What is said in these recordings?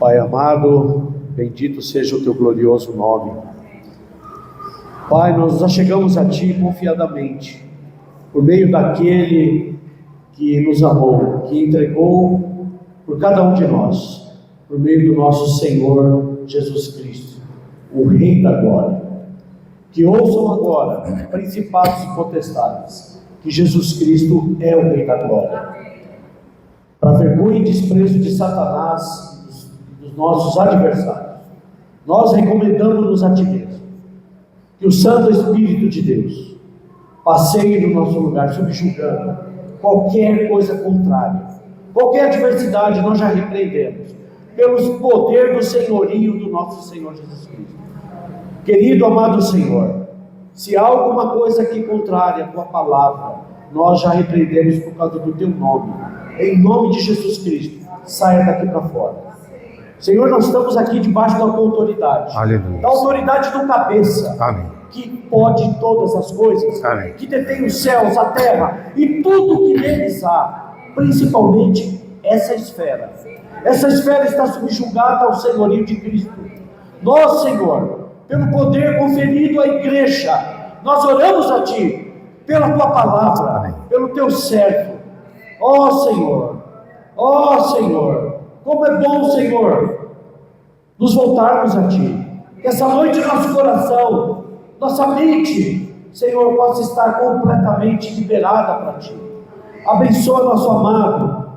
Pai amado, bendito seja o teu glorioso nome. Pai, nós achegamos a Ti confiadamente, por meio daquele que nos amou, que entregou por cada um de nós, por meio do nosso Senhor Jesus Cristo, o Rei da Glória. Que ouçam agora, principados e potestades, que Jesus Cristo é o Rei da Glória. Para vergonha e desprezo de Satanás, dos nossos adversários, nós recomendamos-nos a Ti mesmo. Que o Santo Espírito de Deus passeie no nosso lugar, subjugando qualquer coisa contrária, qualquer adversidade, nós já repreendemos, pelo poder do senhorio do nosso Senhor Jesus Cristo. Querido, amado Senhor, se há alguma coisa aqui contrária à Tua palavra, nós já repreendemos por causa do Teu nome. Em nome de Jesus Cristo, saia daqui para fora. Senhor, nós estamos aqui debaixo da Tua autoridade. Aleluia. Da autoridade do cabeça. Amém. Que pode todas as coisas. Amém. Que detém os céus, a terra e tudo que neles há. Principalmente essa esfera. Essa esfera está subjugada ao senhorio de Cristo. Nós, Senhor, pelo poder conferido à igreja, nós oramos a Ti, pela Tua palavra, Amém. pelo Teu servo. Ó Senhor, como é bom, Senhor, nos voltarmos a Ti. Que essa noite nosso coração, nossa mente, Senhor, possa estar completamente liberada para Ti. Abençoa nosso amado,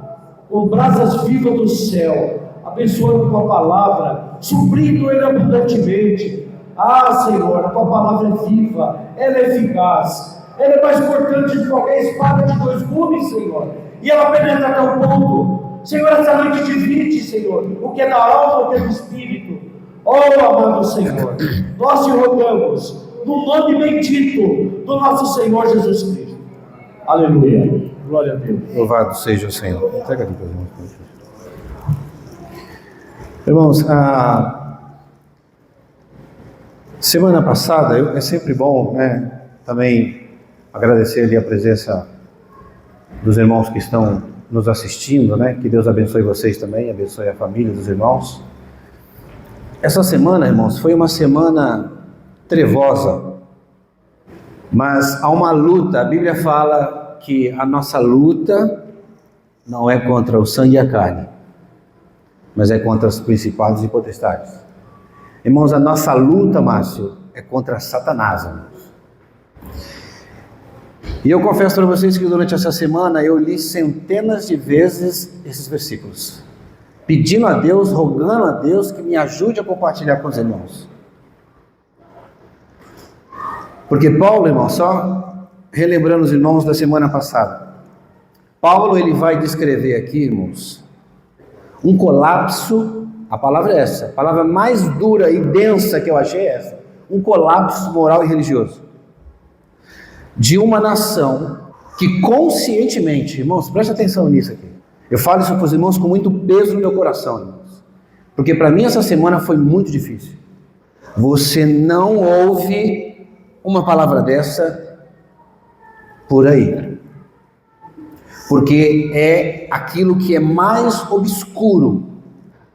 com brasas vivas do céu, abençoa a Tua palavra, suprindo Ele abundantemente. Senhor, a Tua palavra é viva, ela é eficaz, ela é mais cortante de qualquer espada de dois gumes, Senhor, e ela penetra até o ponto, Senhor, essa noite divide, Senhor, o que é da alma, o que é do espírito. Amado Senhor, nós Te rogamos, no nome bendito do nosso Senhor Jesus Cristo. Aleluia, glória a Deus. Louvado seja o Senhor. Entrega ali para os irmãos. Irmãos, a semana passada, é sempre bom, né, também agradecer ali a presença dos irmãos que estão nos assistindo, né, que Deus abençoe vocês também, abençoe a família dos irmãos. Essa semana, irmãos, foi uma semana trevosa, mas há uma luta. A Bíblia fala que a nossa luta não é contra o sangue e a carne, mas é contra os principados e potestades. Irmãos, a nossa luta, Márcio, é contra Satanás, irmãos. E eu confesso para vocês que durante essa semana eu li centenas de vezes esses versículos, pedindo a Deus, rogando a Deus que me ajude a compartilhar com os irmãos. Porque Paulo, irmão, só relembrando os irmãos da semana passada, Paulo ele vai descrever aqui, irmãos, um colapso. A palavra é essa, a palavra mais dura e densa que eu achei é essa, um colapso moral e religioso, de uma nação que conscientemente, irmãos, preste atenção nisso aqui, eu falo isso para os irmãos com muito peso no meu coração, irmãos, porque para mim essa semana foi muito difícil. Você não ouve uma palavra dessa por aí, porque é aquilo que é mais obscuro,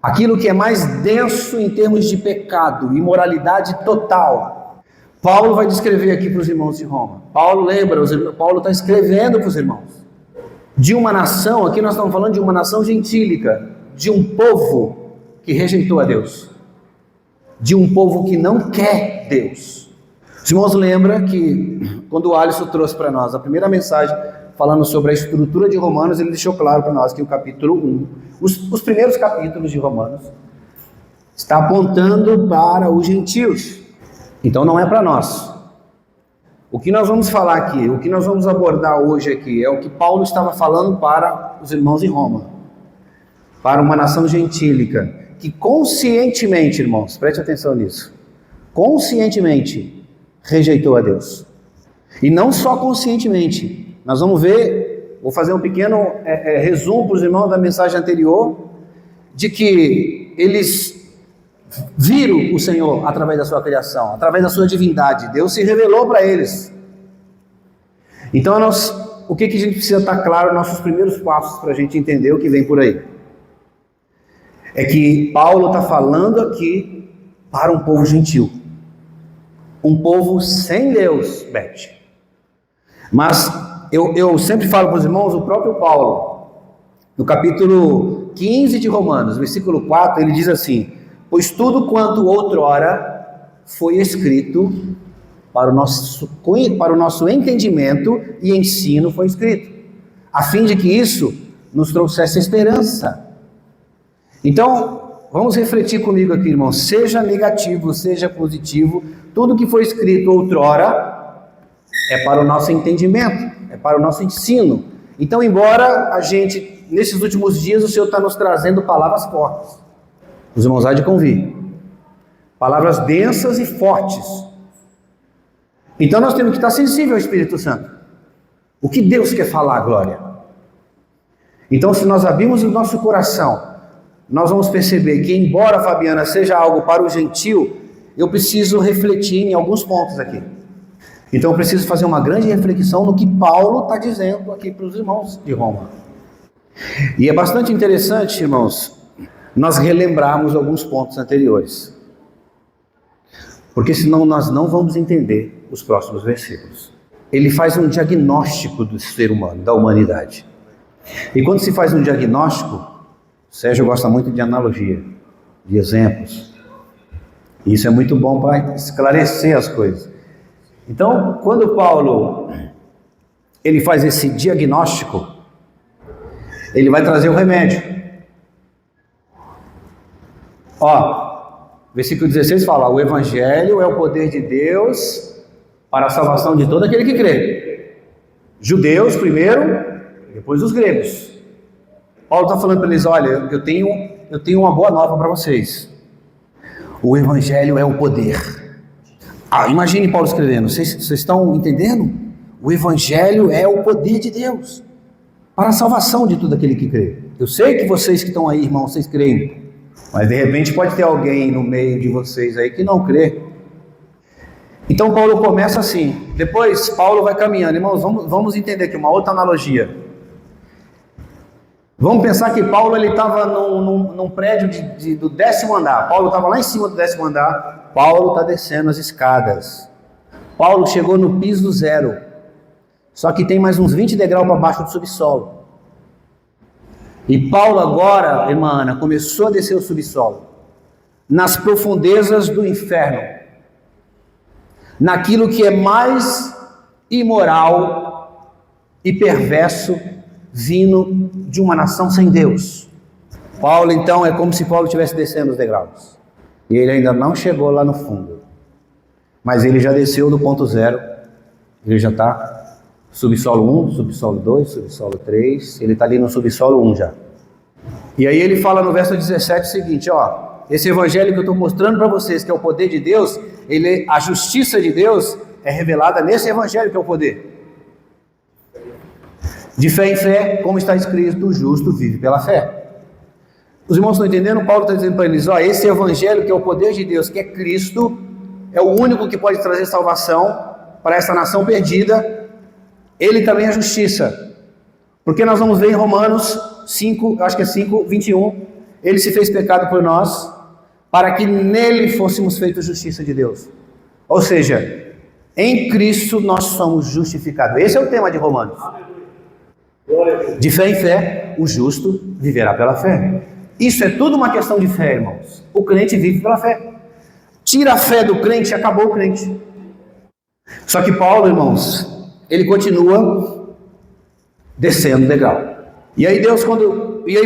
aquilo que é mais denso em termos de pecado, imoralidade total. Paulo vai descrever aqui para os irmãos de Roma. Paulo lembra, Paulo está escrevendo para os irmãos de uma nação, aqui nós estamos falando de uma nação gentílica, de um povo que rejeitou a Deus, de um povo que não quer Deus. Os irmãos lembram que quando o Alisson trouxe para nós a primeira mensagem falando sobre a estrutura de Romanos, ele deixou claro para nós que o capítulo 1, os primeiros capítulos de Romanos, está apontando para os gentios. Então não é para nós. O que nós vamos falar aqui, o que nós vamos abordar hoje aqui, é o que Paulo estava falando para os irmãos em Roma, para uma nação gentílica, que conscientemente, irmãos, preste atenção nisso, conscientemente rejeitou a Deus. E não só conscientemente, nós vamos ver, vou fazer um pequeno resumo para os irmãos da mensagem anterior, de que eles viram o Senhor através da sua criação, através da sua divindade. Deus se revelou para eles. Então o que a gente precisa estar claro, nossos primeiros passos para a gente entender o que vem por aí. é que Paulo está falando aqui para um povo gentil. Um povo sem Deus, Beth. Mas eu sempre falo para os irmãos, o próprio Paulo, no capítulo 15 de Romanos, versículo 4, ele diz assim: pois tudo quanto outrora foi escrito para o nosso entendimento e ensino foi escrito, a fim de que isso nos trouxesse esperança. Então, vamos refletir comigo aqui, irmão. Seja negativo, seja positivo, tudo que foi escrito outrora é para o nosso entendimento, é para o nosso ensino. Então, embora a gente, nesses últimos dias, o Senhor está nos trazendo palavras fortes. Os irmãos há de convir. Palavras densas e fortes. Então, nós temos que estar sensíveis ao Espírito Santo. O que Deus quer falar, Glória? Então, se nós abrirmos o nosso coração, nós vamos perceber que, embora, Fabiana, seja algo para o gentil, eu preciso refletir em alguns pontos aqui. Então eu preciso fazer uma grande reflexão no que Paulo está dizendo aqui para os irmãos de Roma. E é bastante interessante, irmãos, nós relembrarmos alguns pontos anteriores. Porque senão nós não vamos entender os próximos versículos. Ele faz um diagnóstico do ser humano, da humanidade. E quando se faz um diagnóstico, Sérgio gosta muito de analogia, de exemplos. E isso é muito bom para esclarecer as coisas. Então, quando Paulo ele faz esse diagnóstico, ele vai trazer o remédio. Versículo 16 fala: o Evangelho é o poder de Deus para a salvação de todo aquele que crê. Judeus primeiro, depois os gregos. Paulo está falando para eles: olha, eu tenho uma boa nova para vocês. O Evangelho é o poder. Imagine Paulo escrevendo, vocês estão entendendo? O Evangelho é o poder de Deus para a salvação de todo aquele que crê. Eu sei que vocês que estão aí, irmãos, vocês creem, mas de repente pode ter alguém no meio de vocês aí que não crê. Então Paulo começa assim, depois Paulo vai caminhando. Irmãos, vamos entender aqui uma outra analogia. Vamos pensar que Paulo estava num prédio do 10º andar. Paulo estava lá em cima do 10º andar. Paulo está descendo as escadas. Paulo chegou no piso 0. Só que tem mais uns 20 degraus para baixo do subsolo. E Paulo agora, irmã Ana, começou a descer o subsolo. Nas profundezas do inferno. Naquilo que é mais imoral e perverso vindo de uma nação sem Deus. Paulo, então, é como se Paulo estivesse descendo os degraus. E ele ainda não chegou lá no fundo. Mas ele já desceu do ponto 0. Ele já está subsolo 1, subsolo 2, subsolo 3. Ele está ali no subsolo 1 já. E aí ele fala no verso 17 o seguinte, esse evangelho que eu estou mostrando para vocês, que é o poder de Deus, a justiça de Deus é revelada nesse evangelho que é o poder. De fé em fé, como está escrito, o justo vive pela fé. Os irmãos estão entendendo? Paulo está dizendo para eles, esse evangelho que é o poder de Deus, que é Cristo, é o único que pode trazer salvação para essa nação perdida. Ele também é justiça. Porque nós vamos ver em Romanos 5, acho que é 5, 21, ele se fez pecado por nós, para que nele fôssemos feitos justiça de Deus. Ou seja, em Cristo nós somos justificados. Esse é o tema de Romanos. De fé em fé, o justo viverá pela fé. Isso é tudo uma questão de fé, irmãos. O crente vive pela fé. Tira a fé do crente, acabou o crente. Só que Paulo, irmãos, ele continua descendo o degrau. E aí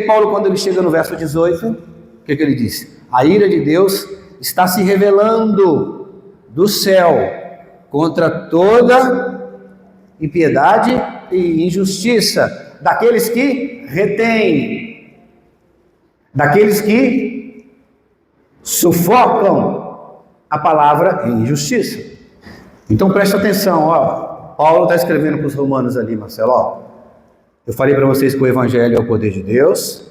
Paulo, quando ele chega no verso 18, o que ele disse? A ira de Deus está se revelando do céu contra toda impiedade e injustiça daqueles que retêm, daqueles que sufocam a palavra em injustiça. Então preste atenção, Paulo está escrevendo para os romanos ali, Marcelo, eu falei para vocês que o evangelho é o poder de Deus,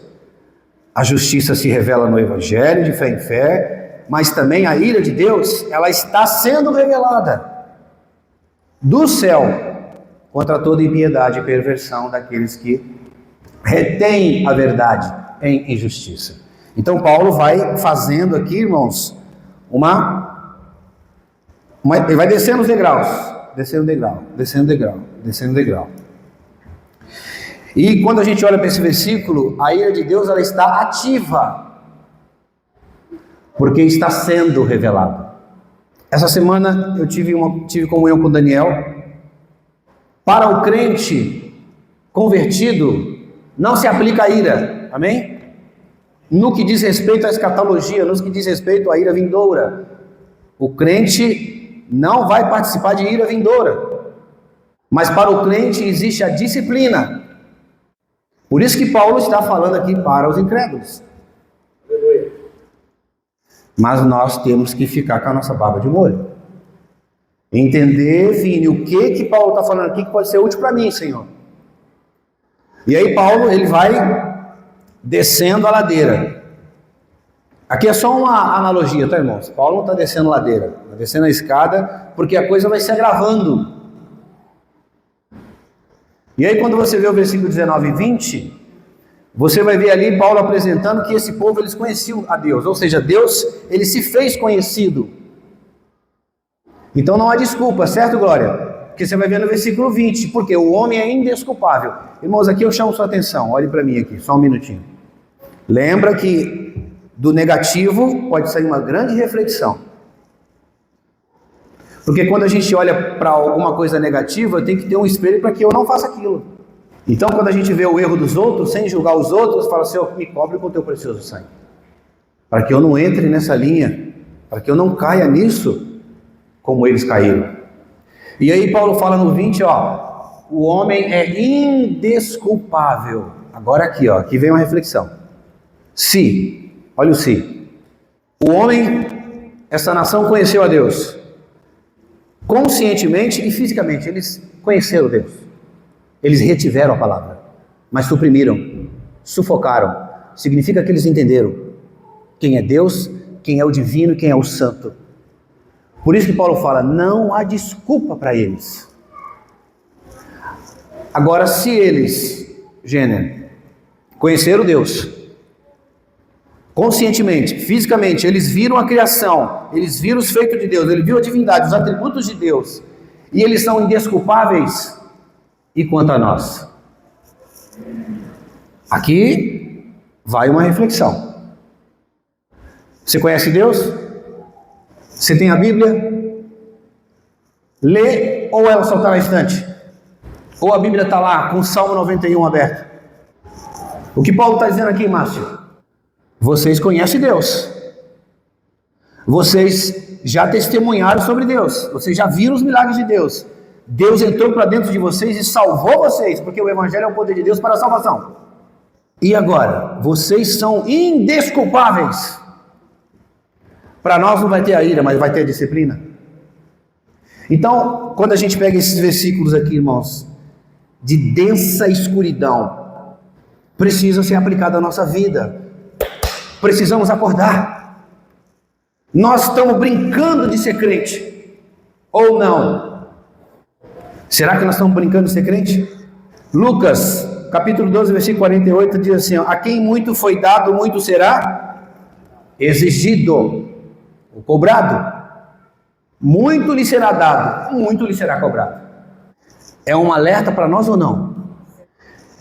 a justiça se revela no evangelho, de fé em fé, mas também a ira de Deus, ela está sendo revelada do céu contra toda impiedade e perversão daqueles que retêm a verdade em injustiça. Então Paulo vai fazendo aqui, irmãos, ele vai descendo os degraus, descendo degrau, descendo degrau, descendo degrau. E quando a gente olha para esse versículo, a ira de Deus ela está ativa, porque está sendo revelado. Essa semana eu tive comunhão com o Daniel. Para o crente convertido, não se aplica a ira, amém? No que diz respeito à escatologia, no que diz respeito à ira vindoura, o crente não vai participar de ira vindoura, mas para o crente existe a disciplina. Por isso que Paulo está falando aqui para os incrédulos. Mas nós temos que ficar com a nossa barba de molho. Entender, Vini, o que Paulo está falando aqui que pode ser útil para mim, Senhor. E aí Paulo, ele vai descendo a ladeira. Aqui é só uma analogia, tá, irmãos? Paulo não está descendo a ladeira, está descendo a escada, porque a coisa vai se agravando. E aí quando você vê o versículo 19 e 20, você vai ver ali Paulo apresentando que esse povo, eles conheciam a Deus, ou seja, Deus, ele se fez conhecido. Então não há desculpa, certo, Glória? Porque você vai ver no versículo 20, porque o homem é indesculpável. Irmãos, aqui eu chamo sua atenção, olhe para mim aqui, só um minutinho. Lembra que do negativo pode sair uma grande reflexão. Porque quando a gente olha para alguma coisa negativa, tem que ter um espelho para que eu não faça aquilo. Então quando a gente vê o erro dos outros, sem julgar os outros, fala assim, me cobre com o teu precioso sangue. Para que eu não entre nessa linha, para que eu não caia nisso, como eles caíram. E aí Paulo fala no 20, o homem é indesculpável. Agora aqui vem uma reflexão. Se, olha o se. O homem, essa nação conheceu a Deus. Conscientemente e fisicamente, eles conheceram Deus. Eles retiveram a palavra, mas suprimiram, sufocaram. Significa que eles entenderam quem é Deus, quem é o divino e quem é o santo. Por isso que Paulo fala, não há desculpa para eles. Agora, se eles, conheceram Deus, conscientemente, fisicamente, eles viram a criação, eles viram os feitos de Deus, eles viram a divindade, os atributos de Deus, e eles são indesculpáveis, e quanto a nós? Aqui vai uma reflexão. Você conhece Deus? Você tem a Bíblia? Lê ou ela só está na estante? Ou a Bíblia está lá com o Salmo 91 aberto? O que Paulo está dizendo aqui, Márcio? Vocês conhecem Deus. Vocês já testemunharam sobre Deus. Vocês já viram os milagres de Deus. Deus entrou para dentro de vocês e salvou vocês, porque o Evangelho é o poder de Deus para a salvação. E agora? Vocês são indesculpáveis. Para nós não vai ter a ira, mas vai ter a disciplina. Então, quando a gente pega esses versículos aqui, irmãos, de densa escuridão, precisa ser aplicado à nossa vida. Precisamos acordar. Nós estamos brincando de ser crente, ou não? Será que nós estamos brincando de ser crente? Lucas, capítulo 12, versículo 48, diz assim, a quem muito foi dado, muito será exigido. O cobrado, muito lhe será dado, muito lhe será cobrado. É um alerta para nós ou não?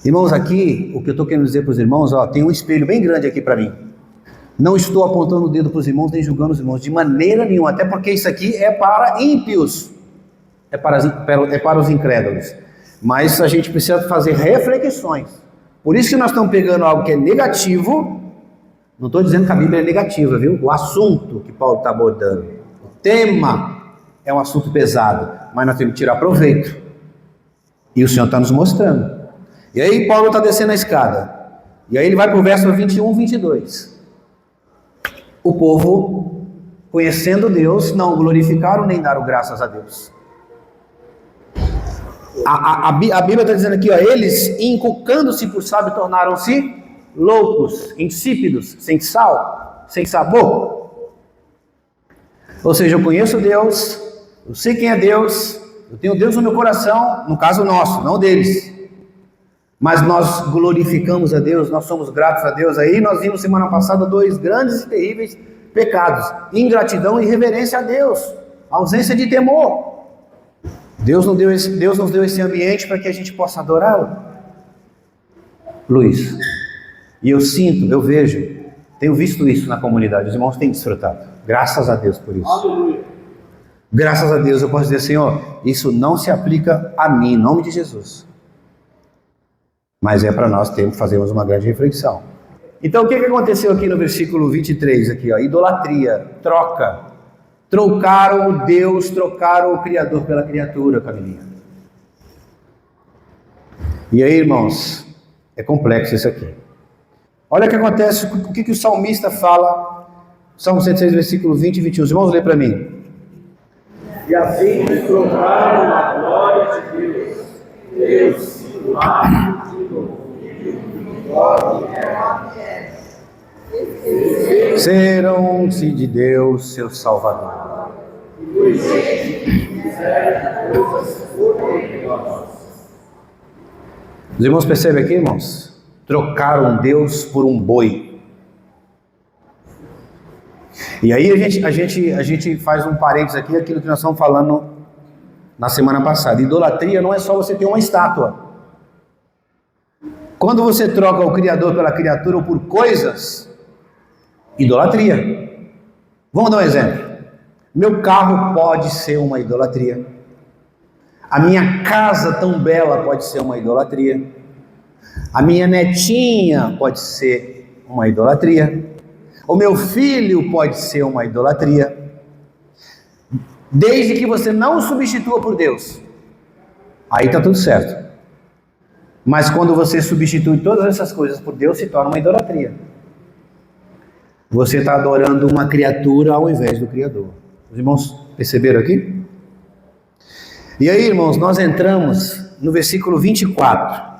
Irmãos, aqui, o que eu estou querendo dizer para os irmãos, tem um espelho bem grande aqui para mim. Não estou apontando o dedo para os irmãos, nem julgando os irmãos, de maneira nenhuma, até porque isso aqui é para ímpios, é para os incrédulos. Mas a gente precisa fazer reflexões. Por isso que nós estamos pegando algo que é negativo. Não estou dizendo que a Bíblia é negativa, viu? O assunto que Paulo está abordando, o tema é um assunto pesado, mas nós temos que tirar proveito. E o Senhor está nos mostrando. E aí Paulo está descendo a escada. E aí ele vai para o verso 21, 22. O povo, conhecendo Deus, não glorificaram nem deram graças a Deus. A Bíblia está dizendo aqui, eles, inculcando-se por sábio, tornaram-se loucos, insípidos, sem sal, sem sabor. Ou seja, eu conheço Deus, eu sei quem é Deus, eu tenho Deus no meu coração, no caso nosso, não deles. mas nós glorificamos a Deus, nós somos gratos a Deus. Aí nós vimos semana passada 2 grandes e terríveis pecados: ingratidão e irreverência a Deus, ausência de temor. Deus nos deu esse ambiente para que a gente possa adorá-lo. Luiz, e eu sinto, eu vejo, tenho visto isso na comunidade, os irmãos têm desfrutado, graças a Deus por isso. Aleluia. Graças a Deus eu posso dizer, Senhor, isso não se aplica a mim, em nome de Jesus. Mas é para nós fazermos uma grande reflexão. Então o que aconteceu aqui no versículo 23, aqui, ó, idolatria, troca. Trocaram o Deus, trocaram o Criador pela criatura, Camilinha. E aí, irmãos, é complexo isso aqui. Olha o que acontece, o que o salmista fala, Salmo 106, versículo 20 e 21. Os irmãos, lê para mim. E assim trocaram a glória de Deus. Deus se Serão-se de Deus seu Salvador. Os irmãos percebem aqui, irmãos? Trocaram Deus por um boi. E aí a gente faz um parênteses aqui, aquilo que nós estamos falando na semana passada. Idolatria não é só você ter uma estátua. Quando você troca o Criador pela criatura ou por coisas, idolatria. Vamos dar um exemplo. Meu carro pode ser uma idolatria. A minha casa tão bela pode ser uma idolatria. A minha netinha pode ser uma idolatria. O meu filho pode ser uma idolatria. Desde que você não o substitua por Deus, aí está tudo certo. Mas quando você substitui todas essas coisas por Deus, se torna uma idolatria. Você está adorando uma criatura ao invés do Criador. Os irmãos perceberam aqui? E aí, irmãos, nós entramos no versículo 24.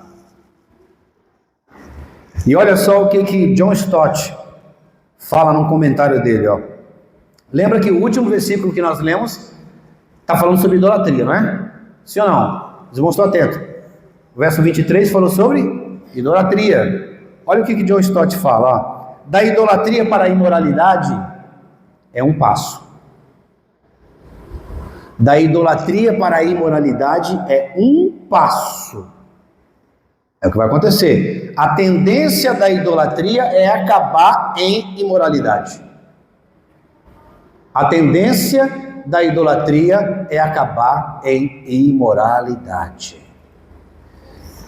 E olha só o que John Stott fala num comentário dele, ó. Lembra que o último versículo que nós lemos está falando sobre idolatria, não é? Sim ou não? Os irmãos estão atentos. O verso 23 falou sobre idolatria. Olha o que John Stott fala, ó. Da idolatria para a imoralidade é um passo. Da idolatria para a imoralidade é um passo. É o que vai acontecer. A tendência da idolatria é acabar em imoralidade. A tendência da idolatria é acabar em imoralidade.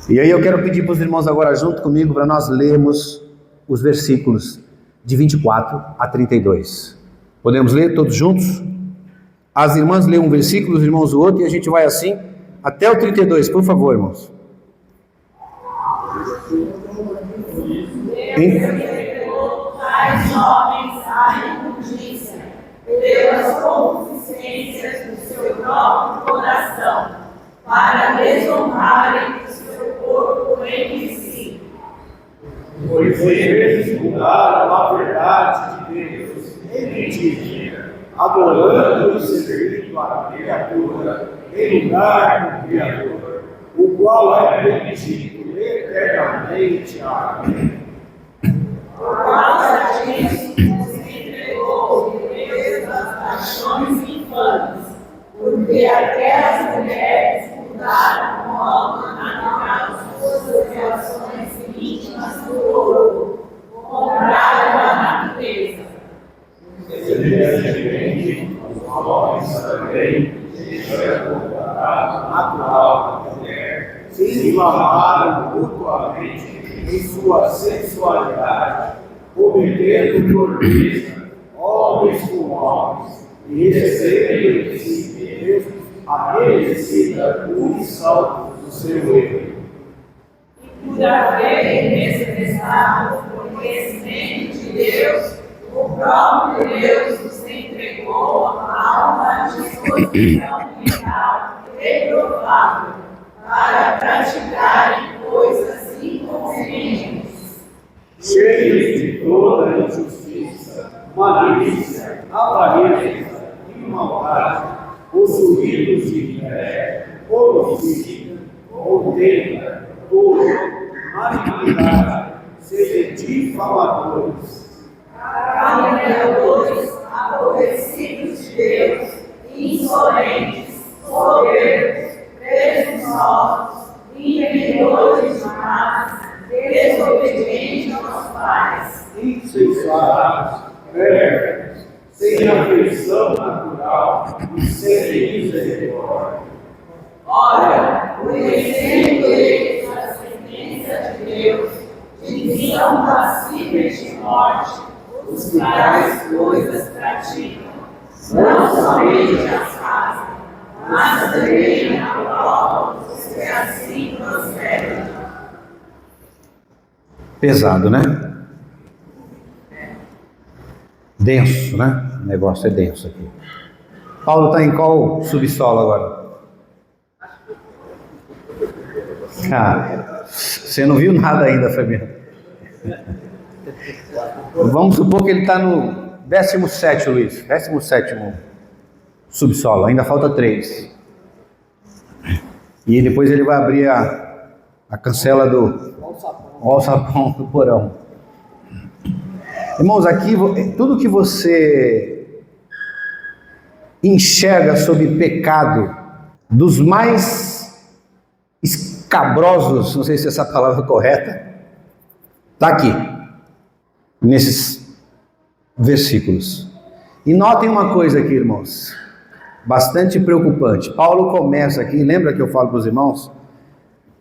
E aí eu quero pedir para os irmãos agora junto comigo para nós lermos os versículos de 24 a 32. Podemos ler todos juntos? As irmãs leem um versículo, os irmãos o outro, e a gente vai assim até o 32, por favor, irmãos. Tais homens a imundícia, pelas consistências do seu próprio coração, para desonrarem o seu corpo entre si. Pois eles mudaram a verdade de Deus em mentira, adorando e servindo a criatura em lugar do Criador, o qual é bendito eternamente. Amém. Por causa disso, se entregou Deus às paixões infames, porque aquelas mulheres mudaram o modo de navegar suas relações íntimas do corpo, compraram a natureza. Semelhantemente, os homens também, deixando o contato natural da mulher, se inflamaram mutuamente em sua sensualidade, cometendo torpeza, homens com homens, e recebendo de si mesmos a merecida punição do seu erro. E por haverem desprezado o conhecimento de Deus, o próprio Deus os entregou a uma disposição mental reprovável para praticarem coisas inconvenientes, Cheios de toda injustiça, malícia, avareza e maldade, possuídos de fé, homicida, contenda, dolo, malignidade, sejam difamadores, caluniadores, aborrecidos de Deus, insolentes, soberbos, presunçosos, invencedores de males, desobedientes aos pais, insensatos, perversos, sem afeição natural e sem misericórdia. Ora, conhecendo eles a sentença de Deus, de que são passíveis de morte, os que tais coisas praticam, não somente as fazem, mas também aprovam os que assim prosperam. Pesado, né? Denso, né? O negócio é denso aqui. Paulo está em qual subsolo agora? Ah, você não viu nada ainda, Fabiano. Vamos supor que ele está no 17º, Luiz. 17º subsolo. Ainda falta 3. E depois ele vai abrir a cancela do alçapão do porão. Irmãos, aqui tudo que você enxerga sobre pecado, dos mais escabrosos, não sei se essa palavra é correta, está aqui, nesses versículos. E notem uma coisa aqui, irmãos, bastante preocupante. Paulo começa aqui, lembra que eu falo para os irmãos?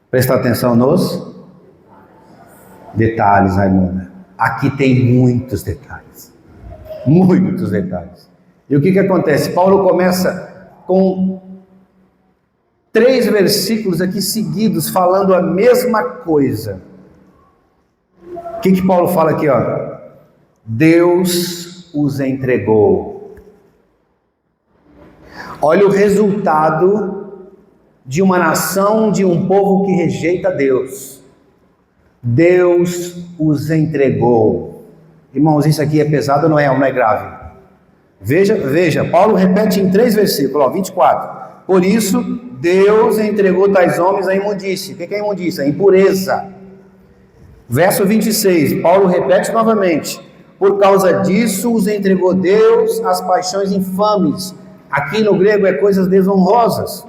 Prestar atenção nos detalhes, Raimunda. Aqui tem muitos detalhes. Muitos detalhes. E o que acontece? Paulo começa com 3 versículos aqui seguidos falando a mesma coisa. O que Paulo fala aqui, ó? Deus os entregou. Olha o resultado de uma nação, de um povo que rejeita Deus. Deus os entregou. Irmãos, isso aqui é pesado ou não é? Ou não é grave? Veja, Paulo repete em 3 versículos, ó, 24. Por isso, Deus entregou tais homens à imundície. O que é imundície? A impureza. Verso 26, Paulo repete novamente. Por causa disso, os entregou Deus às paixões infames. Aqui no grego é coisas desonrosas.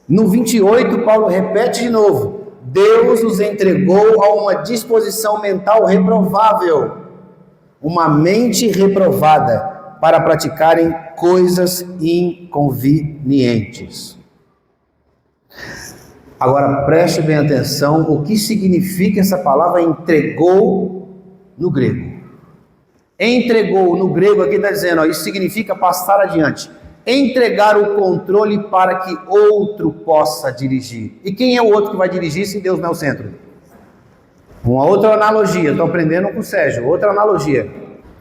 No 28, Paulo repete de novo. Deus os entregou a uma disposição mental reprovável, uma mente reprovada, para praticarem coisas inconvenientes. Agora preste bem atenção o que significa essa palavra entregou no grego. Entregou no grego aqui está dizendo, ó, isso significa passar adiante. Entregar o controle para que outro possa dirigir. E quem é o outro que vai dirigir se Deus não é o centro? Uma outra analogia, estou aprendendo com o Sérgio, outra analogia.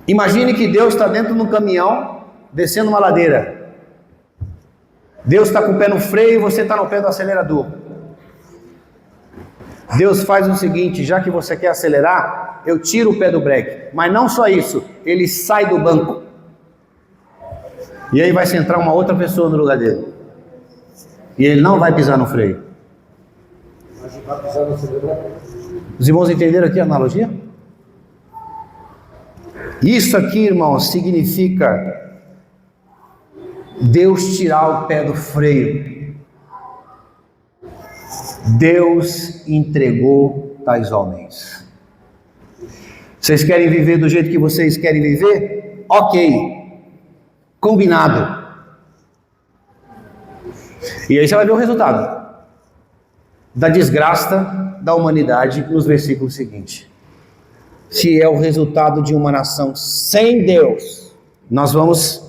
Imagine que Deus está dentro de um caminhão, descendo uma ladeira. Deus está com o pé no freio e você está no pé do acelerador. Deus faz o seguinte, já que você quer acelerar, eu tiro o pé do breque. Mas não só isso, ele sai do banco. E aí vai centrar uma outra pessoa no lugar dele. E ele não vai pisar no freio. Os irmãos entenderam aqui a analogia? Isso aqui, irmãos, significa Deus tirar o pé do freio. Deus entregou tais homens. Vocês querem viver do jeito que vocês querem viver? Ok. Combinado. E aí você vai ver o resultado da desgraça da humanidade nos versículos seguintes. Se é o resultado de uma nação sem Deus, nós vamos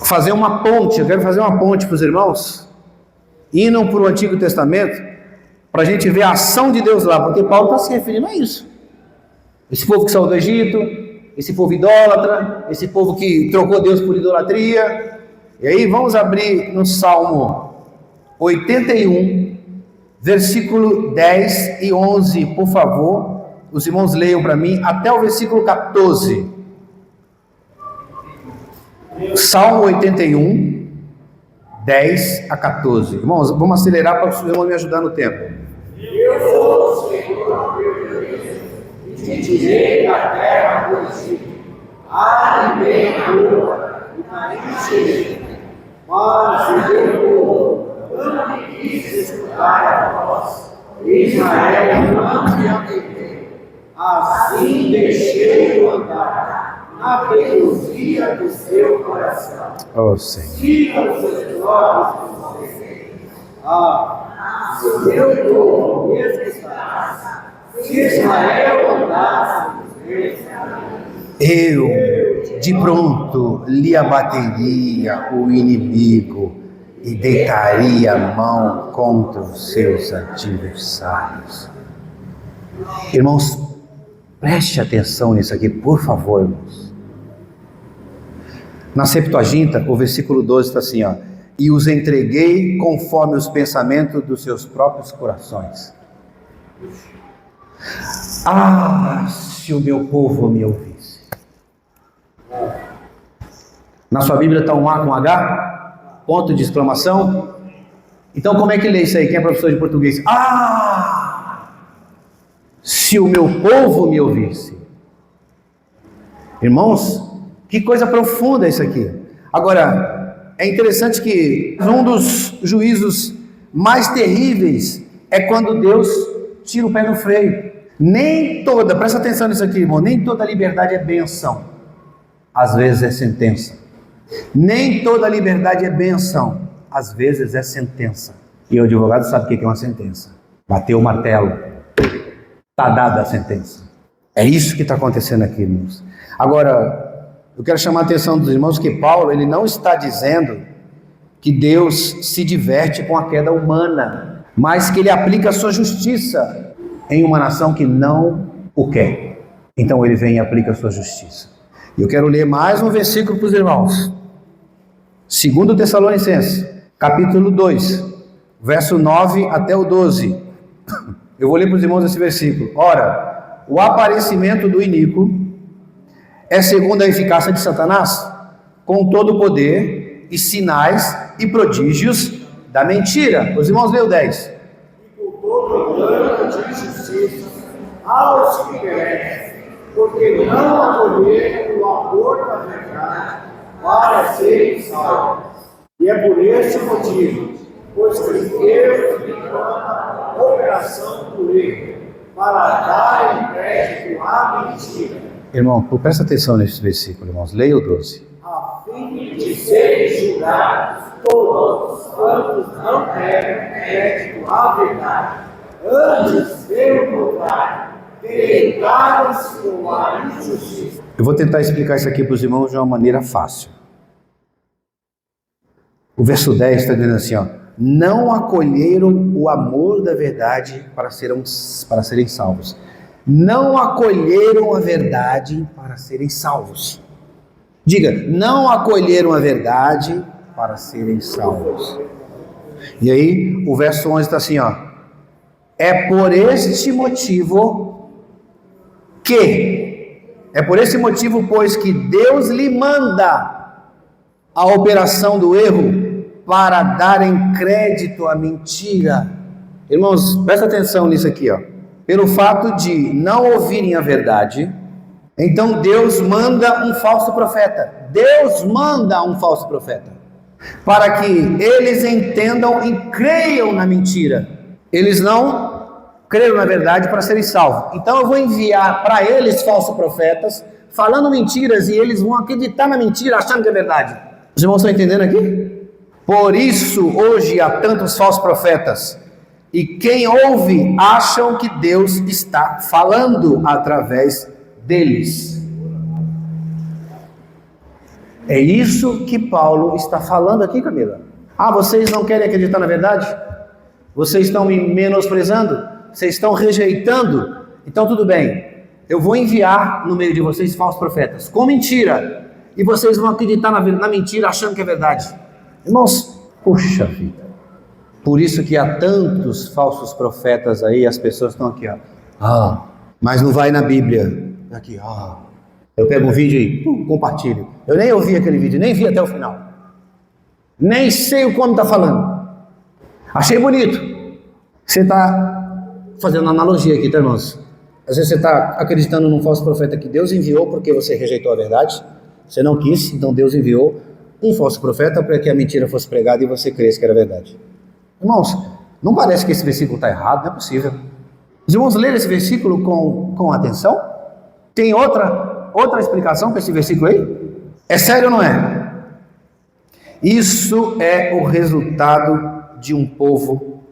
fazer uma ponte. Eu quero fazer uma ponte para os irmãos, indo para o Antigo Testamento, para a gente ver a ação de Deus lá, porque Paulo está se referindo a isso. Esse povo que saiu do Egito, esse povo idólatra, esse povo que trocou Deus por idolatria. E aí vamos abrir no Salmo 81, versículo 10 e 11, por favor. Os irmãos leiam para mim até o versículo 14. Salmo 81, 10 a 14. Irmãos, vamos acelerar para os irmãos me ajudar no tempo. Eu sou o Senhor, te tirei da terra do Egito, alimentou e carinho, mas o teu povo não me quis escutar a voz, Israel não me atendeu, assim deixei-o andar na teimosia do seu coração. Oh, Senhor. Siga os seus olhos com vocês. Se o meu povo me escutasse, se Israel andasse nos meus caminhos, Eu de pronto lhe abateria o inimigo e deitaria a mão contra os seus adversários. Irmãos, preste atenção nisso aqui, por favor, irmãos. Na Septuaginta, o versículo 12 está assim, ó: e os entreguei conforme os pensamentos dos seus próprios corações. Ah, se o meu povo me ouvisse. Na sua Bíblia está um A com H? Ponto de exclamação. Então como é que lê isso aí? Quem é professor de português? Ah, se o meu povo me ouvisse. Irmãos, que coisa profunda isso aqui. Agora, é interessante que um dos juízos mais terríveis é quando Deus tira o pé do freio. Nem toda, presta atenção nisso aqui, irmão, nem toda liberdade é benção. Às vezes é sentença. Nem toda liberdade é benção. Às vezes é sentença. E o advogado sabe o que é uma sentença. Bateu o martelo. Está dada a sentença. É isso que está acontecendo aqui, irmãos. Agora, eu quero chamar a atenção dos irmãos que Paulo, ele não está dizendo que Deus se diverte com a queda humana, mas que ele aplica a sua justiça em uma nação que não o quer. Então ele vem e aplica a sua justiça. E eu quero ler mais um versículo para os irmãos. 2 Tessalonicenses, capítulo 2, verso 9 até o 12. Eu vou ler para os irmãos esse versículo. Ora, o aparecimento do iníquo é segundo a eficácia de Satanás, com todo o poder e sinais e prodígios da mentira. Os irmãos leem o 10. e com todo plano de justiça aos que perecem, porque não acolheram o amor da verdade para serem salvos. E é por este motivo, pois que Deus me manda operação do erro, para dar crédito à mentira. Irmão, presta atenção nesse versículo, irmãos. Leia o 12. A fim de serem julgados todos quantos não deram crédito à verdade, antes, pelo contrário, deitaram-se com a injustiça. Eu vou tentar explicar isso aqui para os irmãos de uma maneira fácil. O verso 10 está dizendo assim, ó: não acolheram o amor da verdade para serem salvos. Não acolheram a verdade para serem salvos. Diga, não acolheram a verdade para serem salvos. E aí, o verso 11 está assim, ó: é por este motivo, pois, que Deus lhe manda a operação do erro para darem crédito à mentira. Irmãos, presta atenção nisso aqui, ó. Pelo fato de não ouvirem a verdade, então Deus manda um falso profeta. Deus manda um falso profeta para que eles entendam e creiam na mentira. Eles não creram na verdade para serem salvos. Então eu vou enviar para eles falsos profetas falando mentiras e eles vão acreditar na mentira achando que é verdade. Os irmãos estão entendendo aqui? Por isso hoje há tantos falsos profetas. E quem ouve acham que Deus está falando através deles. É isso que Paulo está falando aqui, Camila. Ah, vocês não querem acreditar na verdade? Vocês estão me menosprezando? Vocês estão rejeitando? Então tudo bem, eu vou enviar no meio de vocês falsos profetas com mentira, e vocês vão acreditar na mentira achando que é verdade. Irmãos, puxa vida. Por isso que há tantos falsos profetas aí, as pessoas estão aqui, ó. Mas não vai na Bíblia. Aqui, eu pego um vídeo e compartilho. Eu nem ouvi aquele vídeo, nem vi até o final. Nem sei o como está falando. Achei bonito. Você está fazendo analogia aqui, tá, irmãos? Às vezes você está acreditando num falso profeta que Deus enviou porque você rejeitou a verdade. Você não quis, então Deus enviou um falso profeta para que a mentira fosse pregada e você cresce que era verdade. Irmãos, não parece que esse versículo está errado, não é possível. Os irmãos leram esse versículo com atenção? Tem outra explicação para esse versículo aí? É sério ou não é? Isso é o resultado de um povo,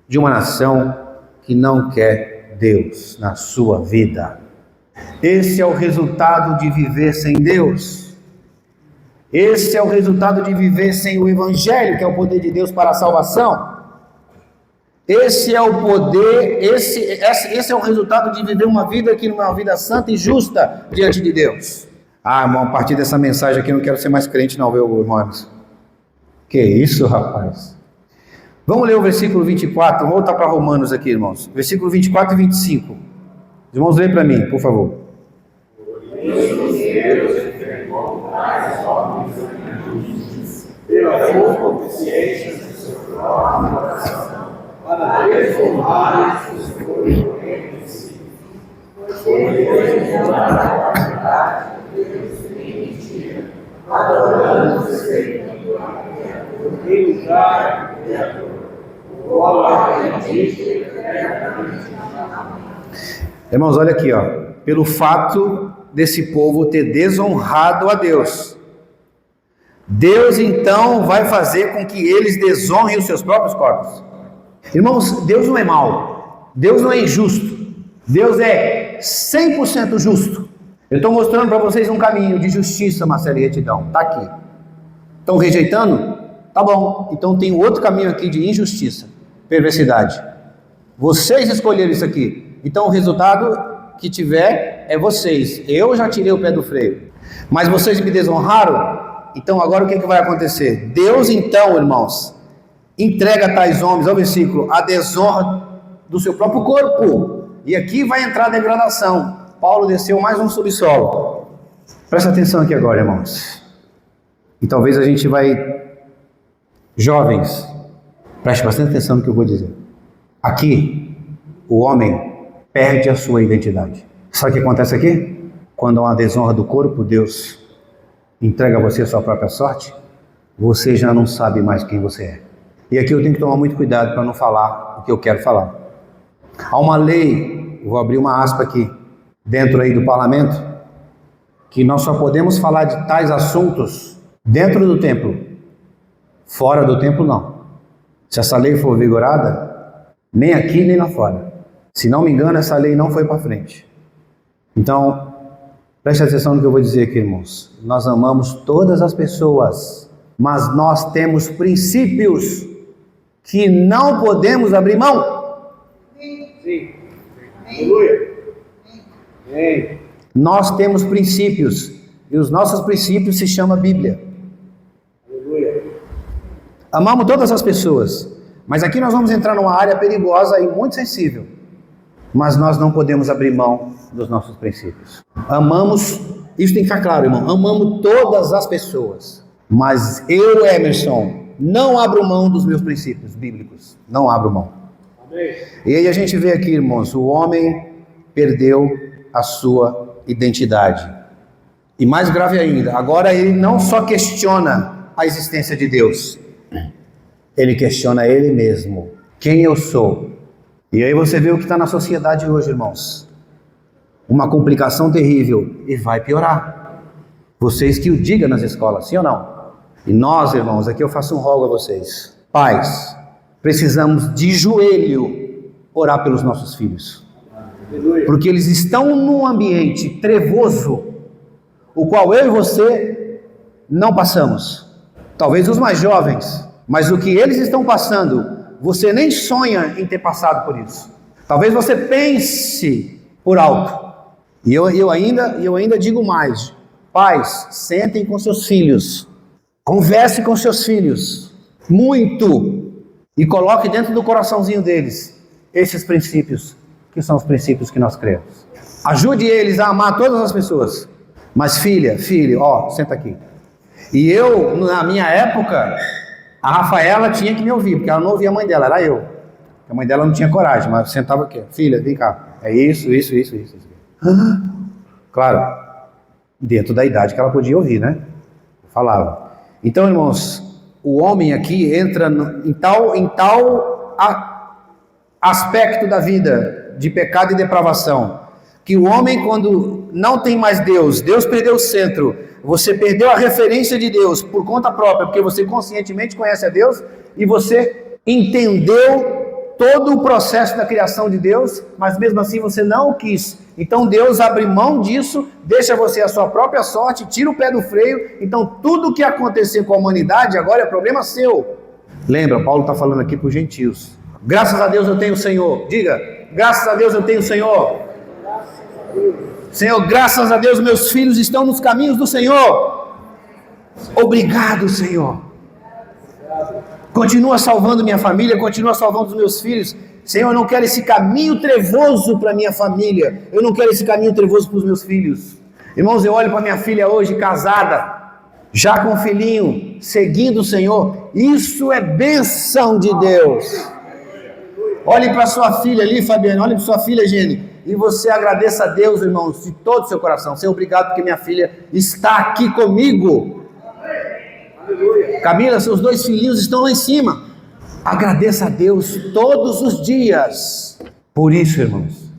de uma nação que não quer Deus na sua vida. Esse é o resultado de viver sem Deus. Esse é o resultado de viver sem o Evangelho, que é o poder de Deus para a salvação. Esse é o poder, esse é o resultado de viver uma vida que não é uma vida santa e justa diante de Deus. Ah, irmão, a partir dessa mensagem aqui eu não quero ser mais crente não, viu, irmãos? Que isso, rapaz? Vamos ler o versículo 24, vamos voltar para Romanos aqui, irmãos. Versículo 24 e 25. Os irmãos, leem para mim, por favor. Pela concupiscência de seu próprio coração, para transformar os corpos em si. Ele transformar a verdade de Deus em mentira, adorando o Espírito em lugar de ator, o qual acredita eternamente. Irmãos, olha aqui, ó. Pelo fato desse povo ter desonrado a Deus, Deus então vai fazer com que eles desonrem os seus próprios corpos. Irmãos, Deus não é mau, Deus não é injusto, Deus é 100% justo. Eu estou mostrando para vocês um caminho de justiça, Marcelo e retidão, está aqui. Estão rejeitando? Tá bom, então tem outro caminho aqui de injustiça, perversidade. Vocês escolheram isso aqui, então o resultado que tiver é vocês. Eu já tirei o pé do freio, mas vocês me desonraram. Então agora o que vai acontecer? Deus então, irmãos, entrega a tais homens, ao versículo, a desonra do seu próprio corpo. E aqui vai entrar a degradação. Paulo desceu mais um subsolo. Presta atenção aqui agora, irmãos. E talvez a gente vai... Jovens, preste bastante atenção no que eu vou dizer. Aqui, o homem perde a sua identidade. Sabe o que acontece aqui? Quando há uma desonra do corpo, Deus entrega a você a sua própria sorte, você já não sabe mais quem você é. E aqui eu tenho que tomar muito cuidado para não falar o que eu quero falar. Há uma lei, vou abrir uma aspa aqui, dentro aí do parlamento, que nós só podemos falar de tais assuntos dentro do templo, fora do templo não. Se essa lei for vigorada, nem aqui nem lá fora. Se não me engano, essa lei não foi para frente. Então, preste atenção no que eu vou dizer aqui, irmãos. Nós amamos todas as pessoas, mas nós temos princípios que não podemos abrir mão. Sim. Aleluia. Amém. Nós temos princípios, e os nossos princípios se chamam Bíblia. Aleluia. Amamos todas as pessoas, mas aqui nós vamos entrar numa área perigosa e muito sensível. Mas nós não podemos abrir mão dos nossos princípios. Amamos, isso tem que ficar claro, irmão, amamos todas as pessoas, mas eu, Emerson, não abro mão dos meus princípios bíblicos, não abro mão. Amém. E aí a gente vê aqui, irmãos, o homem perdeu a sua identidade. E mais grave ainda, agora ele não só questiona a existência de Deus, ele questiona ele mesmo, quem eu sou. E aí você vê o que está na sociedade hoje, irmãos. Uma complicação terrível. E vai piorar. Vocês que o digam nas escolas, sim ou não? E nós, irmãos, aqui eu faço um rogo a vocês. Pais, precisamos de joelho orar pelos nossos filhos. Porque eles estão num ambiente trevoso, o qual eu e você não passamos. Talvez os mais jovens, mas o que eles estão passando... Você nem sonha em ter passado por isso. Talvez você pense por alto. E eu ainda digo mais. Pais, sentem com seus filhos. Converse com seus filhos. Muito. E coloque dentro do coraçãozinho deles esses princípios, que são os princípios que nós cremos. Ajude eles a amar todas as pessoas. Mas filha, filho, ó, senta aqui. E eu, na minha época... A Rafaela tinha que me ouvir, porque ela não ouvia a mãe dela, era eu. A mãe dela não tinha coragem, mas sentava aqui. Filha, vem cá. É isso. Claro, dentro da idade que ela podia ouvir, né? Falava. Então, irmãos, o homem aqui entra em tal aspecto da vida de pecado e depravação, que o homem, quando não tem mais Deus perdeu o centro, você perdeu a referência de Deus por conta própria, porque você conscientemente conhece a Deus e você entendeu todo o processo da criação de Deus, mas mesmo assim você não o quis. Então Deus abre mão disso, deixa você a sua própria sorte, tira o pé do freio. Então tudo o que acontecer com a humanidade agora é problema seu. Lembra, Paulo está falando aqui para os gentios. Graças a Deus eu tenho o Senhor. Diga, graças a Deus eu tenho o Senhor. Senhor, graças a Deus meus filhos estão nos caminhos do Senhor. Obrigado, Senhor. Continua salvando minha família, continua salvando os meus filhos. Senhor, eu não quero esse caminho trevoso para minha família. Eu não quero esse caminho trevoso para os meus filhos. Irmãos, eu olho para minha filha hoje, casada, já com um filhinho, seguindo o Senhor. Isso é bênção de Deus. Olhe para sua filha ali, Fabiana, olhe para sua filha, Gene, e você agradeça a Deus, irmãos, de todo o seu coração. Senhor, obrigado porque minha filha está aqui comigo. Camila, seus 2 filhinhos estão lá em cima. Agradeça a Deus todos os dias por isso, irmãos.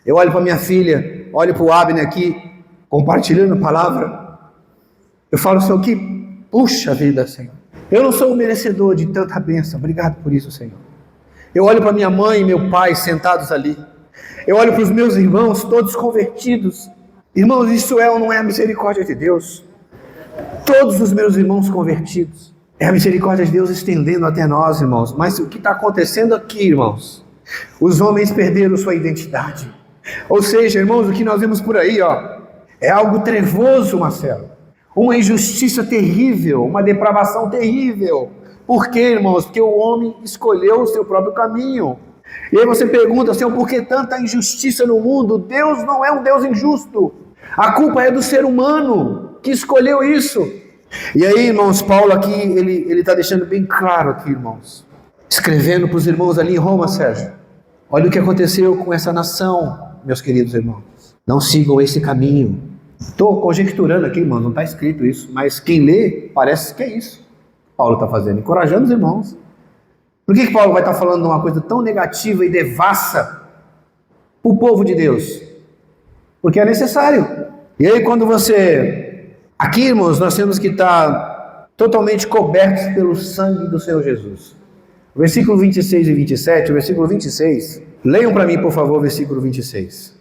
Eu olho para minha filha, olho para o Abner aqui, compartilhando a palavra. Eu falo, Senhor, que puxa vida, Senhor. Eu não sou o merecedor de tanta bênção. Obrigado por isso, Senhor. Eu olho para minha mãe e meu pai sentados ali. Eu olho para os meus irmãos, todos convertidos. Irmãos, isso é ou não é a misericórdia de Deus? Todos os meus irmãos convertidos. É a misericórdia de Deus estendendo até nós, irmãos. Mas o que está acontecendo aqui, irmãos? Os homens perderam sua identidade. Ou seja, irmãos, o que nós vemos por aí, é algo trevoso, Marcelo. Uma injustiça terrível, uma depravação terrível. Por quê, irmãos? Porque o homem escolheu o seu próprio caminho. E aí você pergunta, Senhor, por que tanta injustiça no mundo? Deus não é um Deus injusto. A culpa é do ser humano que escolheu isso. E aí, irmãos, Paulo aqui, ele está deixando bem claro aqui, irmãos. Escrevendo para os irmãos ali em Roma, Sérgio. Olha o que aconteceu com essa nação, meus queridos irmãos. Não sigam esse caminho. Estou conjecturando aqui, irmãos, não está escrito isso. Mas quem lê, parece que é isso. Paulo está fazendo, encorajando os irmãos. Por que Paulo vai estar falando de uma coisa tão negativa e devassa para o povo de Deus? Porque é necessário. E aí quando você... Aqui, irmãos, nós temos que estar totalmente cobertos pelo sangue do Senhor Jesus. O versículo 26 e 27, o versículo 26. Leiam para mim, por favor, o versículo 26.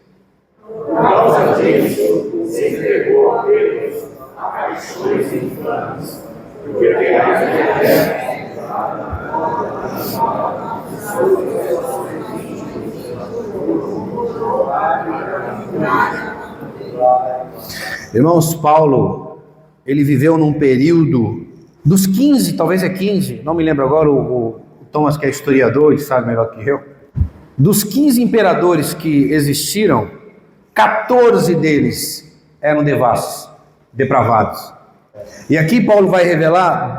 Por causa disso, se entregou a Deus a paixões infames, porque tem Irmãos, Paulo, ele viveu num período dos 15, talvez é 15, não me lembro agora, o Thomas, que é historiador, ele sabe melhor que eu. Dos 15 imperadores que existiram, 14 deles eram devassos, depravados. E aqui Paulo vai revelar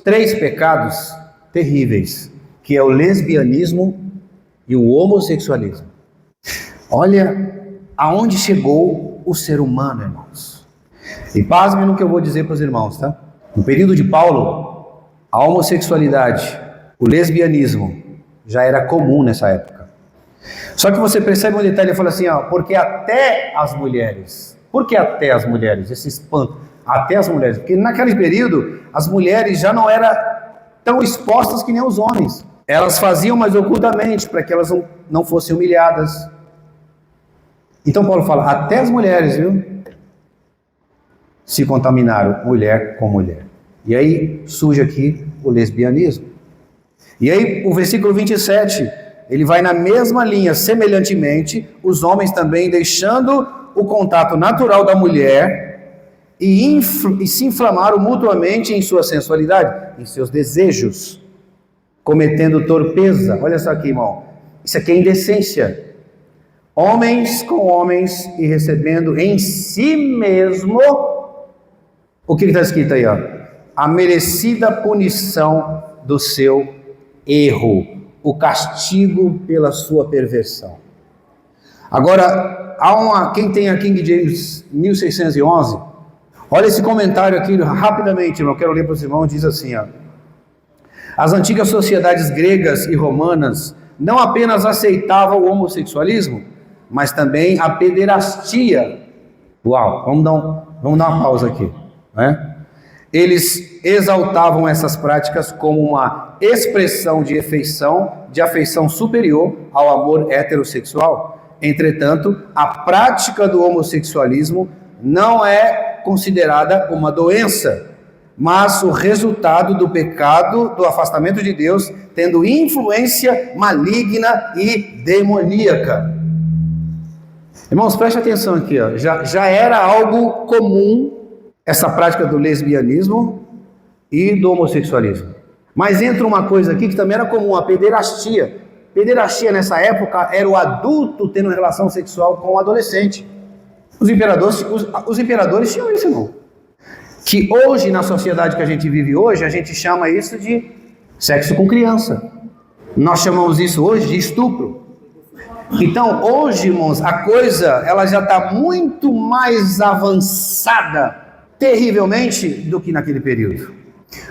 3 pecados terríveis, que é o lesbianismo e o homossexualismo. Olha aonde chegou o ser humano, irmãos. E pasmem no que eu vou dizer para os irmãos, tá? No período de Paulo, a homossexualidade, o lesbianismo já era comum nessa época. Só que você percebe um detalhe, ele fala assim, porque até as mulheres. Por que até as mulheres? Esse espanto. Até as mulheres. Porque naquele período, as mulheres já não eram tão expostas que nem os homens. Elas faziam mais ocultamente, para que elas não fossem humilhadas. Então Paulo fala, até as mulheres, viu? Se contaminaram, mulher com mulher. E aí surge aqui o lesbianismo. E aí o versículo 27, ele vai na mesma linha, semelhantemente, os homens também deixando o contato natural da mulher e se inflamaram mutuamente em sua sensualidade, em seus desejos, cometendo torpeza. Olha só aqui, irmão, isso aqui é indecência. Homens com homens e recebendo em si mesmo, o que está escrito aí, a merecida punição do seu erro. o castigo pela sua perversão. Agora, quem tem a King James 1611, olha esse comentário aqui rapidamente, eu quero ler para os irmãos, diz assim, ó: as antigas sociedades gregas e romanas não apenas aceitavam o homossexualismo, mas também a pederastia. Uau, vamos dar uma pausa aqui, né? Eles exaltavam essas práticas como uma expressão de afeição superior ao amor heterossexual. Entretanto, a prática do homossexualismo não é considerada uma doença, mas o resultado do pecado, do afastamento de Deus, tendo influência maligna e demoníaca. Irmãos, preste atenção aqui, ó. Já era algo comum essa prática do lesbianismo e do homossexualismo. Mas entra uma coisa aqui que também era comum, a pederastia. Pederastia nessa época era o adulto tendo relação sexual com o adolescente. Os imperadores tinham isso, irmão. Que hoje, na sociedade que a gente vive hoje, a gente chama isso de sexo com criança. Nós chamamos isso hoje de estupro. Então, hoje, irmãos, a coisa ela já está muito mais avançada, terrivelmente, do que naquele período.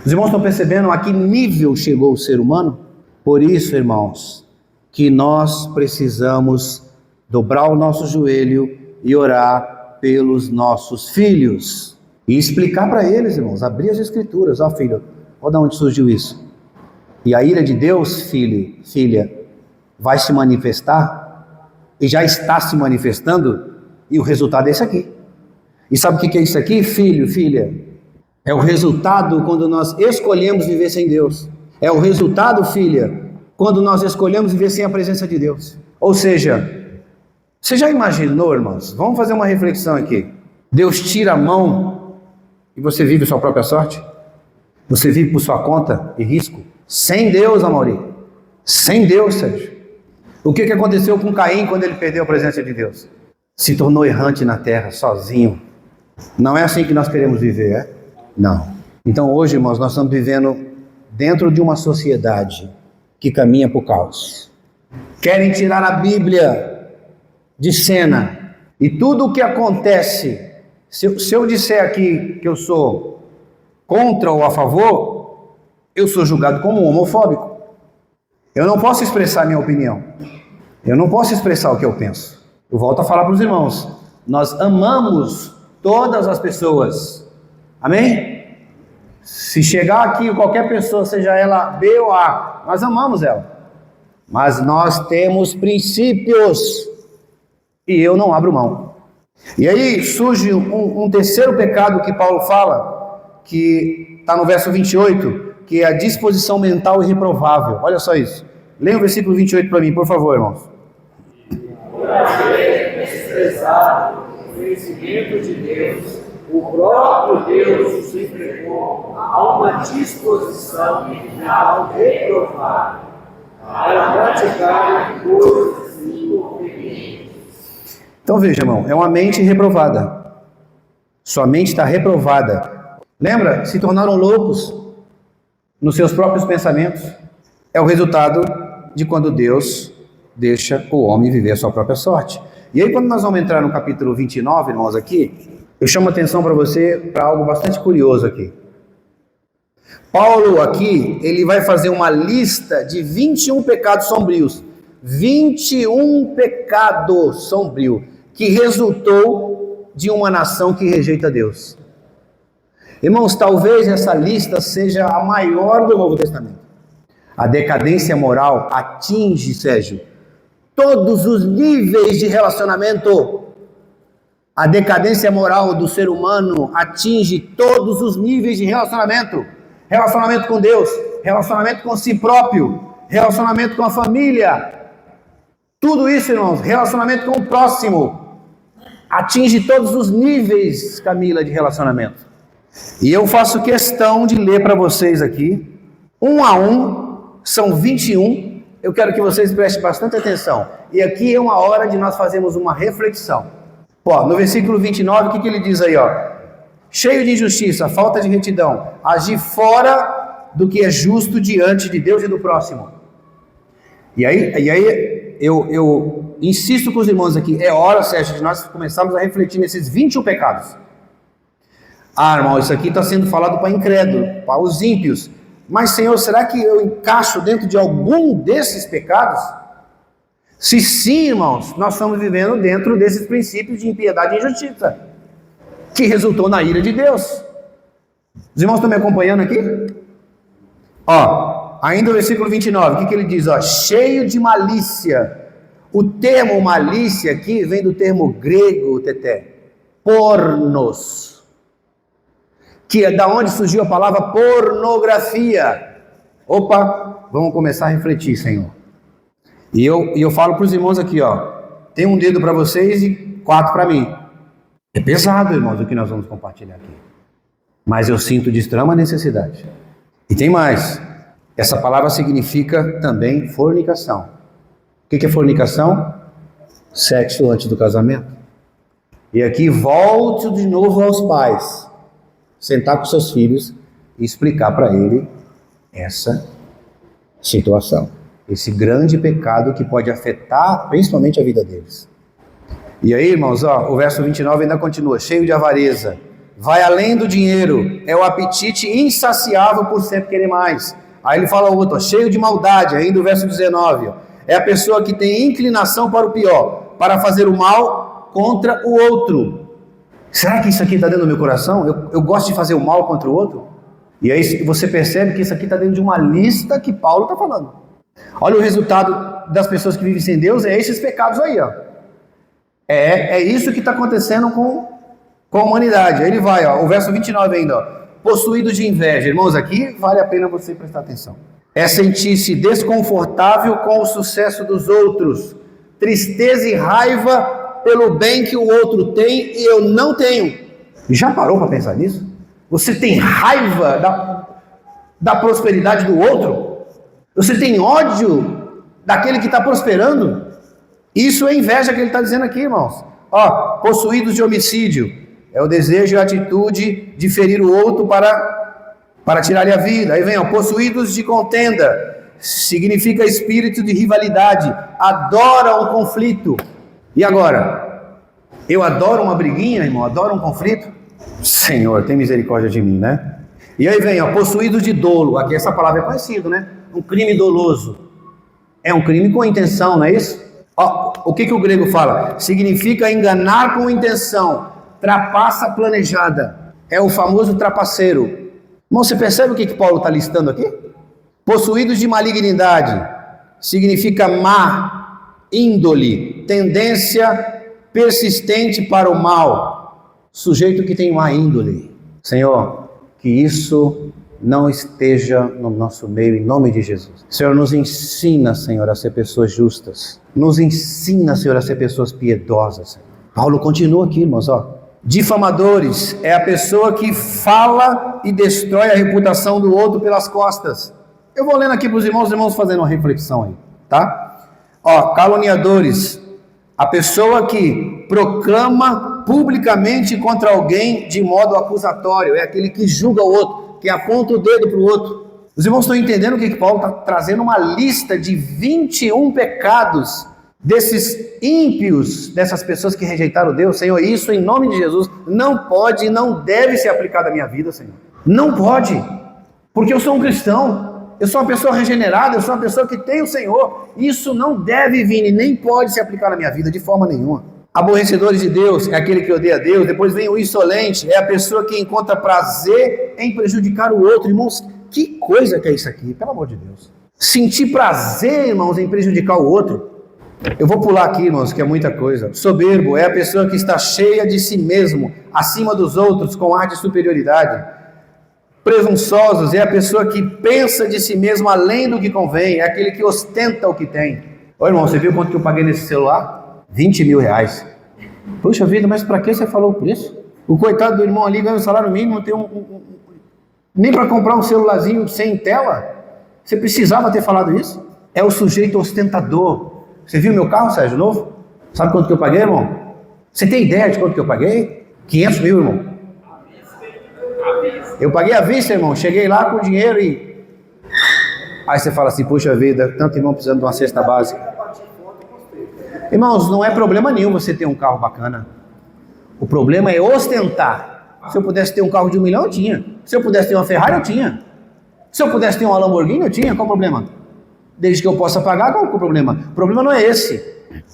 Os irmãos estão percebendo a que nível chegou o ser humano? Por isso, irmãos, que nós precisamos dobrar o nosso joelho e orar pelos nossos filhos. E explicar para eles, irmãos, abrir as escrituras. Ó filho, olha de onde surgiu isso. E a ira de Deus, filho, filha, vai se manifestar, e já está se manifestando, e o resultado é esse aqui. E sabe o que é isso aqui, filho, filha? É o resultado quando nós escolhemos viver sem Deus. É o resultado, filha, quando nós escolhemos viver sem a presença de Deus. Ou seja, você já imaginou, irmãos? Vamos fazer uma reflexão aqui. Deus tira a mão e você vive sua própria sorte? Você vive por sua conta e risco? Sem Deus, Amaury. Sem Deus, Sérgio. O que aconteceu com Caim quando ele perdeu a presença de Deus? Se tornou errante na terra, sozinho. Não é assim que nós queremos viver, é? Não. Então hoje, irmãos, nós estamos vivendo dentro de uma sociedade que caminha para o caos. Querem tirar a Bíblia de cena. E tudo o que acontece, se eu disser aqui que eu sou contra ou a favor, eu sou julgado como homofóbico. Eu não posso expressar minha opinião. Eu não posso expressar o que eu penso. Eu volto a falar para os irmãos. Nós amamos todas as pessoas. Amém? Se chegar aqui qualquer pessoa, seja ela B ou A, nós amamos ela. Mas nós temos princípios. E eu não abro mão. E aí surge um terceiro pecado que Paulo fala, que está no verso 28, que é a disposição mental irreprovável. Olha só isso. Leia o versículo 28 para mim, por favor, irmãos. Por haver desprezado o conhecimento de Deus, o próprio Deus os entregou a uma disposição mental reprovável para praticar coisas inconvenientes. Então veja, irmão, é uma mente reprovada. Sua mente está reprovada. Lembra? Se tornaram loucos nos seus próprios pensamentos. É o resultado de quando Deus deixa o homem viver a sua própria sorte. E aí quando nós vamos entrar no capítulo 29, irmãos, aqui, eu chamo a atenção para você para algo bastante curioso aqui. Paulo aqui, ele vai fazer uma lista de 21 pecados sombrios. 21 pecados sombrios que resultou de uma nação que rejeita Deus. Irmãos, talvez essa lista seja a maior do Novo Testamento. A decadência moral atinge, Sérgio, todos os níveis de relacionamento. A decadência moral do ser humano atinge todos os níveis de relacionamento. Relacionamento com Deus, relacionamento com si próprio, relacionamento com a família. Tudo isso, irmãos, relacionamento com o próximo. Atinge todos os níveis, Camila, de relacionamento. E eu faço questão de ler para vocês aqui, um a um, são 21, eu quero que vocês prestem bastante atenção. E aqui é uma hora de nós fazermos uma reflexão. Ó, no versículo 29, o que ele diz aí? Ó? Cheio de injustiça, falta de retidão, agir fora do que é justo diante de Deus e do próximo. E aí eu insisto com os irmãos aqui, é hora, Sérgio, de nós começarmos a refletir nesses 21 pecados. Ah, irmão, isso aqui está sendo falado para incrédulo, para os ímpios. Mas, Senhor, será que eu encaixo dentro de algum desses pecados? Se sim, irmãos, nós estamos vivendo dentro desses princípios de impiedade e injustiça, que resultou na ira de Deus. Os irmãos estão me acompanhando aqui? Ó, ainda no versículo 29, o que ele diz? Ó, cheio de malícia. O termo malícia aqui vem do termo grego, teté, pornos, que é da onde surgiu a palavra pornografia. Opa, vamos começar a refletir, Senhor. E eu falo para os irmãos aqui, ó, tem um dedo para vocês e 4 para mim. É pesado, irmãos, o que nós vamos compartilhar aqui. Mas eu sinto de extrema necessidade. E tem mais. Essa palavra significa também fornicação. O que é fornicação? Sexo antes do casamento. E aqui volto de novo aos pais. Sentar com seus filhos e explicar para ele essa situação. Esse grande pecado que pode afetar principalmente a vida deles. E aí, irmãos, ó, o verso 29 ainda continua, cheio de avareza. Vai além do dinheiro, é o apetite insaciável por sempre querer mais. Aí ele fala outro, ó, cheio de maldade, ainda o verso 19, ó, é a pessoa que tem inclinação para o pior, para fazer o mal contra o outro. Será que isso aqui está dentro do meu coração? Eu gosto de fazer o mal contra o outro? E aí você percebe que isso aqui está dentro de uma lista que Paulo está falando. Olha o resultado das pessoas que vivem sem Deus, é esses pecados aí, ó. É isso que está acontecendo com a humanidade. Aí ele vai, ó, o verso 29 ainda, ó, possuído de inveja. Irmãos, aqui vale a pena você prestar atenção. É sentir-se desconfortável com o sucesso dos outros, tristeza e raiva pelo bem que o outro tem e eu não tenho. Já parou para pensar nisso? Você tem raiva da prosperidade do outro? Você tem ódio daquele que está prosperando? Isso é inveja que ele está dizendo aqui, irmãos. Ó, possuídos de homicídio, é o desejo e a atitude de ferir o outro para tirar-lhe a vida. Aí vem, ó, possuídos de contenda, significa espírito de rivalidade, adora um conflito. E agora? Eu adoro uma briguinha, irmão, adoro um conflito? Senhor, tem misericórdia de mim, né? E aí vem, ó, possuídos de dolo, aqui essa palavra é conhecida, né? Um crime doloso. É um crime com intenção, não é isso? Ó, o que o grego fala? Significa enganar com intenção, trapaça planejada. É o famoso trapaceiro. Irmão, você percebe o que Paulo está listando aqui? Possuídos de malignidade, significa má índole, tendência persistente para o mal. Sujeito que tem má índole. Senhor, que isso não esteja no nosso meio, em nome de Jesus. Senhor, nos ensina, Senhor, a ser pessoas justas. Nos ensina, Senhor, a ser pessoas piedosas. Senhor. Paulo continua aqui, irmãos, ó. Difamadores é a pessoa que fala e destrói a reputação do outro pelas costas. Eu vou lendo aqui para os irmãos fazendo uma reflexão aí, tá? Ó, caluniadores, a pessoa que proclama publicamente contra alguém de modo acusatório, é aquele que julga o outro, que aponta o dedo para o outro. Os irmãos estão entendendo o que Paulo está trazendo? Uma lista de 21 pecados desses ímpios, dessas pessoas que rejeitaram Deus. Senhor, isso em nome de Jesus não pode e não deve ser aplicado à minha vida, Senhor. Não pode, porque eu sou um cristão, eu sou uma pessoa regenerada, eu sou uma pessoa que tem o Senhor. Isso não deve vir e nem pode se aplicar na minha vida de forma nenhuma. Aborrecedores de Deus é aquele que odeia Deus. Depois vem o insolente, é a pessoa que encontra prazer em prejudicar o outro. Irmãos, que coisa que é isso aqui, pelo amor de Deus. Sentir prazer, irmãos, em prejudicar o outro. Eu vou pular aqui, irmãos, que é muita coisa. Soberbo é a pessoa que está cheia de si mesmo, acima dos outros, com ar de superioridade. Presunçosos é a pessoa que pensa de si mesmo além do que convém, é aquele que ostenta o que tem. Ô irmão, você viu quanto que eu paguei nesse celular? 20 mil reais. Puxa vida, mas para que você falou o preço? O coitado do irmão ali ganha um salário mínimo, não tem nem para comprar um celularzinho sem tela. Você precisava ter falado isso? É o sujeito ostentador. Você viu meu carro, Sérgio, novo? Sabe quanto que eu paguei, irmão? Você tem ideia de quanto que eu paguei? 500 mil, irmão. Eu paguei à vista, irmão. Cheguei lá com o dinheiro e Aí você fala assim, puxa vida, tanto irmão precisando de uma cesta básica. Irmãos, não é problema nenhum você ter um carro bacana. O problema é ostentar. Se eu pudesse ter um carro de 1 milhão, eu tinha. Se eu pudesse ter uma Ferrari, eu tinha. Se eu pudesse ter uma Lamborghini, eu tinha. Qual o problema? Desde que eu possa pagar, qual é o problema? O problema não é esse.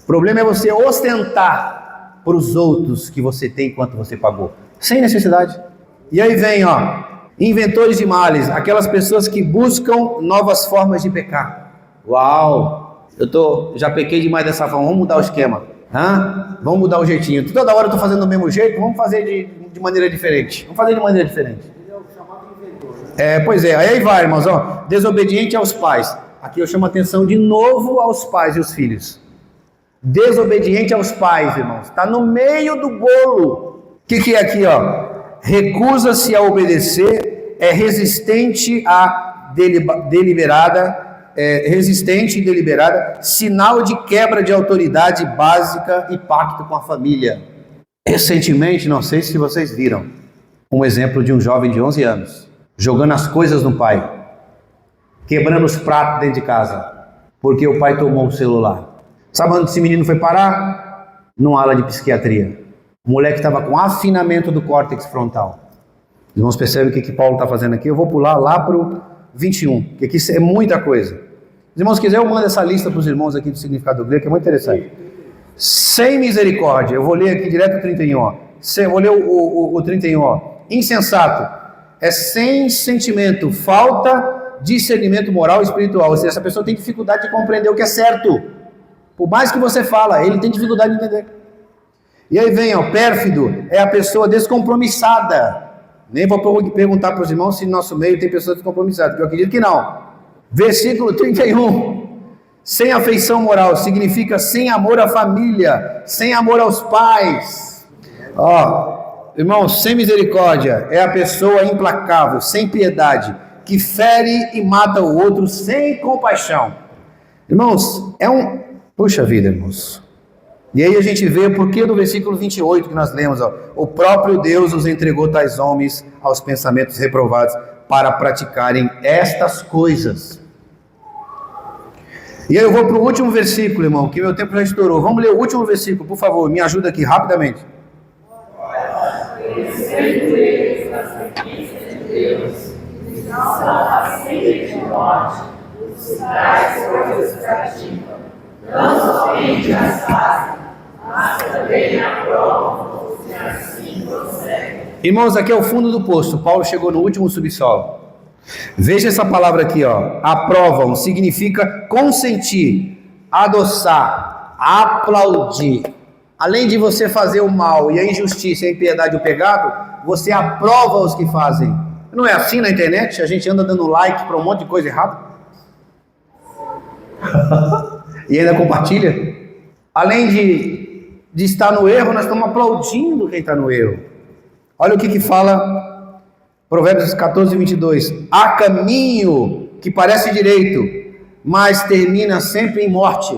O problema é você ostentar para os outros que você tem enquanto você pagou. Sem necessidade. E aí vem, inventores de males, aquelas pessoas que buscam novas formas de pecar. Uau! Já pequei demais dessa forma, vamos mudar o esquema. Vamos mudar o jeitinho. Toda hora eu estou fazendo do mesmo jeito, vamos fazer de maneira diferente. Vamos fazer de maneira diferente. Pois é, aí vai, irmãos, desobediente aos pais. Aqui eu chamo a atenção de novo aos pais e os filhos. Desobediente aos pais, irmãos. Está no meio do bolo. O que é aqui, Recusa-se a obedecer, é resistente a deliberada, sinal de quebra de autoridade básica e pacto com a família. Recentemente, não sei se vocês viram, um exemplo de um jovem de 11 anos, jogando as coisas no pai, quebrando os pratos dentro de casa, porque o pai tomou o celular. Sabe onde esse menino foi parar? Numa ala de psiquiatria. O moleque estava com afinamento do córtex frontal. Os irmãos percebem o que Paulo está fazendo aqui? Eu vou pular lá para o 21, que aqui é muita coisa. Os irmãos, se quiser, eu mando essa lista para os irmãos aqui do significado grego, que é muito interessante. Sem misericórdia, eu vou ler aqui direto o 31. Vou ler o 31. Insensato, é sem sentimento, falta discernimento moral e espiritual. Ou seja, essa pessoa tem dificuldade de compreender o que é certo. Por mais que você fala, ele tem dificuldade de entender. E aí vem, pérfido, é a pessoa descompromissada. Nem vou perguntar para os irmãos se no nosso meio tem pessoas descompromissadas, porque eu acredito que não. Versículo 31. Sem afeição moral, significa sem amor à família, sem amor aos pais. Irmãos, sem misericórdia, é a pessoa implacável, sem piedade, que fere e mata o outro sem compaixão. Irmãos, puxa vida, irmãos. E aí a gente vê o porquê do versículo 28 que nós lemos, o próprio Deus os entregou tais homens aos pensamentos reprovados para praticarem estas coisas. E aí eu vou para o último versículo, irmão, que meu tempo já estourou. Vamos ler o último versículo, por favor, me ajuda aqui rapidamente. Não somente as fazem, mas também aprovam, se assim conseguem. Irmãos, aqui é o fundo do poço. Paulo chegou no último subsolo. Veja essa palavra aqui, aprovam, significa consentir, adoçar, aplaudir. Além de você fazer o mal e a injustiça e a impiedade e o pecado, você aprova os que fazem. Não é assim na internet? A gente anda dando like para um monte de coisa errada? E ainda compartilha. Além de estar no erro, nós estamos aplaudindo quem está no erro. Olha o que fala Provérbios 14, 22. Há caminho que parece direito, mas termina sempre em morte.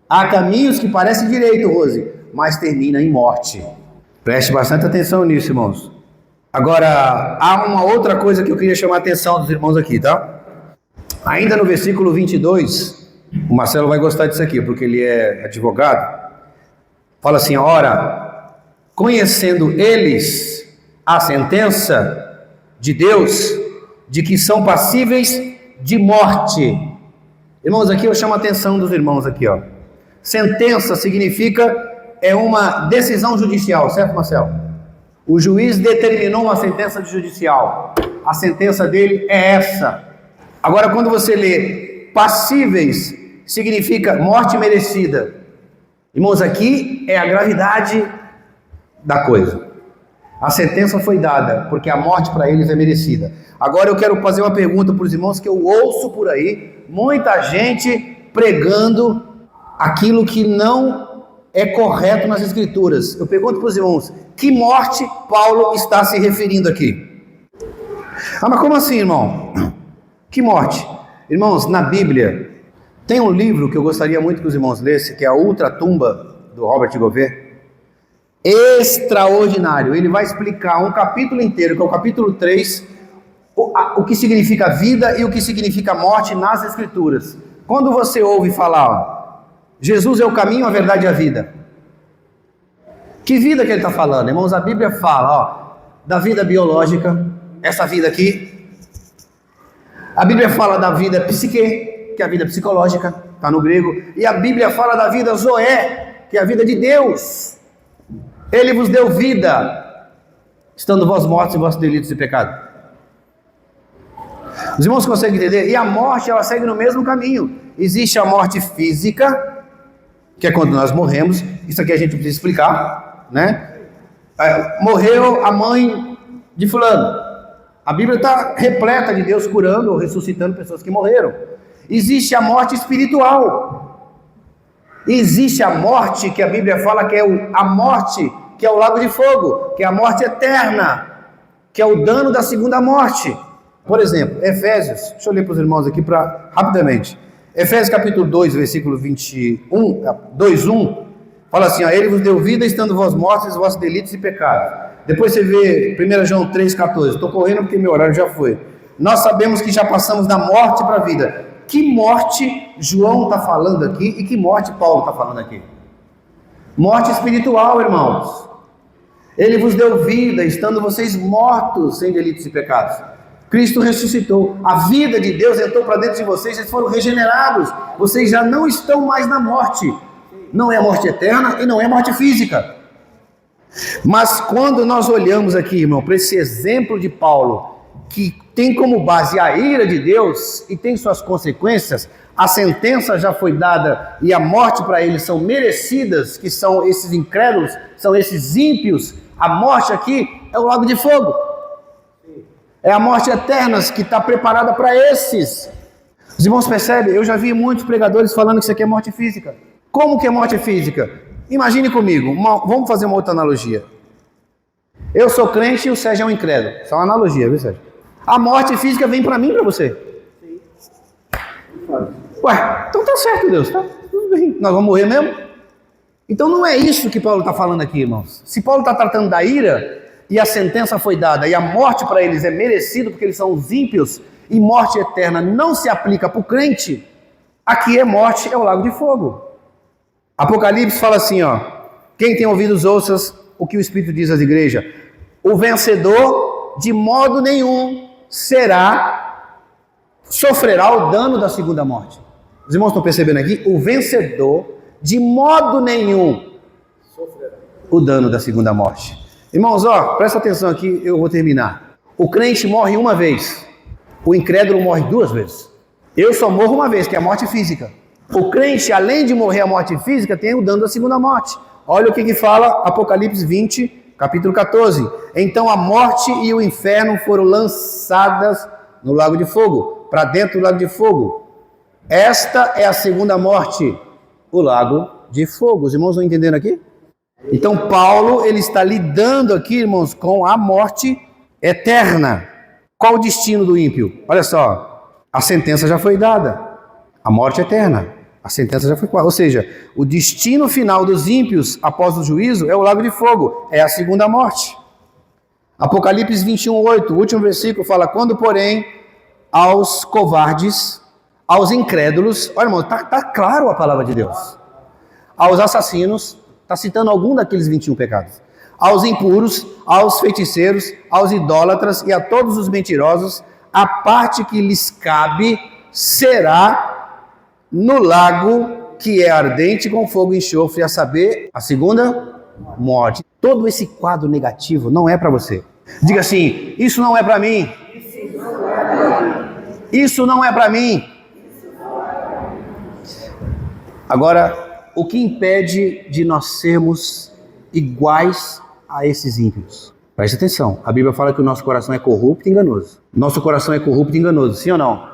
Há caminhos que parecem direito, Rose, mas termina em morte. Preste bastante atenção nisso, irmãos. Agora, há uma outra coisa que eu queria chamar a atenção dos irmãos aqui, tá? Ainda no versículo 22... O Marcelo vai gostar disso aqui, porque ele é advogado. Fala assim, conhecendo eles a sentença de Deus, de que são passíveis de morte. Irmãos, aqui eu chamo a atenção dos irmãos aqui, Sentença significa, é uma decisão judicial, certo, Marcelo? O juiz determinou uma sentença judicial. A sentença dele é essa. Agora, quando você lê passíveis, significa morte merecida. Irmãos, aqui é a gravidade da coisa. A sentença foi dada, porque a morte para eles é merecida. Agora eu quero fazer uma pergunta para os irmãos que eu ouço por aí, muita gente pregando aquilo que não é correto nas Escrituras. Eu pergunto para os irmãos, que morte Paulo está se referindo aqui? Mas como assim, irmão? Que morte? Irmãos, na Bíblia, tem um livro que eu gostaria muito que os irmãos lessem, que é a Ultratumba, do Robert Gouvet. Extraordinário. Ele vai explicar um capítulo inteiro, que é o capítulo 3, o que significa vida e o que significa morte nas Escrituras. Quando você ouve falar, ó, Jesus é o caminho, a verdade e a vida. Que vida que ele está falando? Irmãos, a Bíblia fala, ó, da vida biológica, essa vida aqui. A Bíblia fala da vida psique, que é a vida psicológica, está no grego. E a Bíblia fala da vida zoé, que é a vida de Deus. Ele vos deu vida, estando vós mortos em vossos delitos e pecados. Os irmãos conseguem entender? E a morte, ela segue no mesmo caminho. Existe a morte física, que é quando nós morremos. Isso aqui a gente precisa explicar, né? Morreu a mãe de fulano. A Bíblia está repleta de Deus curando ou ressuscitando pessoas que morreram. Existe a morte espiritual. Existe a morte que a Bíblia fala que é a morte que é o lago de fogo, que é a morte eterna, que é o dano da segunda morte. Por exemplo, Efésios, deixa eu ler para os irmãos aqui rapidamente. Efésios capítulo 2, versículo 2:1, fala assim, ó, ele vos deu vida estando vós mortos em vossos delitos e pecados. Depois você vê 1 João 3,14, estou correndo porque meu horário já foi. Nós sabemos que já passamos da morte para a vida. Que morte João está falando aqui e que morte Paulo está falando aqui? Morte espiritual, irmãos. Ele vos deu vida estando vocês mortos em delitos e pecados. Cristo ressuscitou, a vida de Deus entrou para dentro de vocês, vocês foram regenerados, vocês já não estão mais na morte, não é a morte eterna e não é a morte física. Mas quando nós olhamos aqui, irmão, para esse exemplo de Paulo, que tem como base a ira de Deus e tem suas consequências, a sentença já foi dada e a morte para eles são merecidas, que são esses incrédulos, são esses ímpios, a morte aqui é o lago de fogo. É a morte eterna que está preparada para esses. Os irmãos percebem? Eu já vi muitos pregadores falando que isso aqui é morte física. Como que é morte física? Imagine comigo, vamos fazer uma outra analogia. Eu sou crente e o Sérgio é um incrédulo. Isso é uma analogia, viu, Sérgio? A morte física vem para mim e para você. Ué, então tá certo, Deus, tá? Tudo bem. Nós vamos morrer mesmo? Então não é isso que Paulo está falando aqui, irmãos. Se Paulo está tratando da ira, e a sentença foi dada, e a morte para eles é merecida, porque eles são os ímpios, e morte eterna não se aplica para o crente, aqui é morte, é o lago de fogo. Apocalipse fala assim, ó, quem tem ouvidos ouças o que o Espírito diz às igrejas, o vencedor de modo nenhum sofrerá o dano da segunda morte. Os irmãos estão percebendo aqui? O vencedor de modo nenhum sofrerá o dano da segunda morte. Irmãos, ó, presta atenção aqui, eu vou terminar. O crente morre uma vez, o incrédulo morre 2 vezes. Eu só morro uma vez, que é a morte física. O crente, além de morrer a morte física, tem o dano da segunda morte. Olha o que fala Apocalipse 20, capítulo 14. Então a morte e o inferno foram lançadas no lago de fogo, para dentro do lago de fogo. Esta é a segunda morte, o lago de fogo. Os irmãos estão entendendo aqui? Então Paulo, ele está lidando aqui, irmãos, com a morte eterna. Qual o destino do ímpio? Olha só, a sentença já foi dada, a morte eterna, a sentença já foi dada. Ou seja, o destino final dos ímpios após o juízo é o lago de fogo, é a segunda morte. Apocalipse 21:8, o último versículo fala, quando porém aos covardes, aos incrédulos, olha irmão, está claro a palavra de Deus, aos assassinos, está citando algum daqueles 21 pecados. Aos impuros, aos feiticeiros, aos idólatras e a todos os mentirosos, a parte que lhes cabe será no lago que é ardente com fogo e enxofre, a saber, a segunda morte. Todo esse quadro negativo não é para você. Diga assim, isso não é para mim. Isso não é para mim. Agora, o que impede de nós sermos iguais a esses ímpios? Preste atenção, a Bíblia fala que o nosso coração é corrupto e enganoso. Nosso coração é corrupto e enganoso, sim ou não?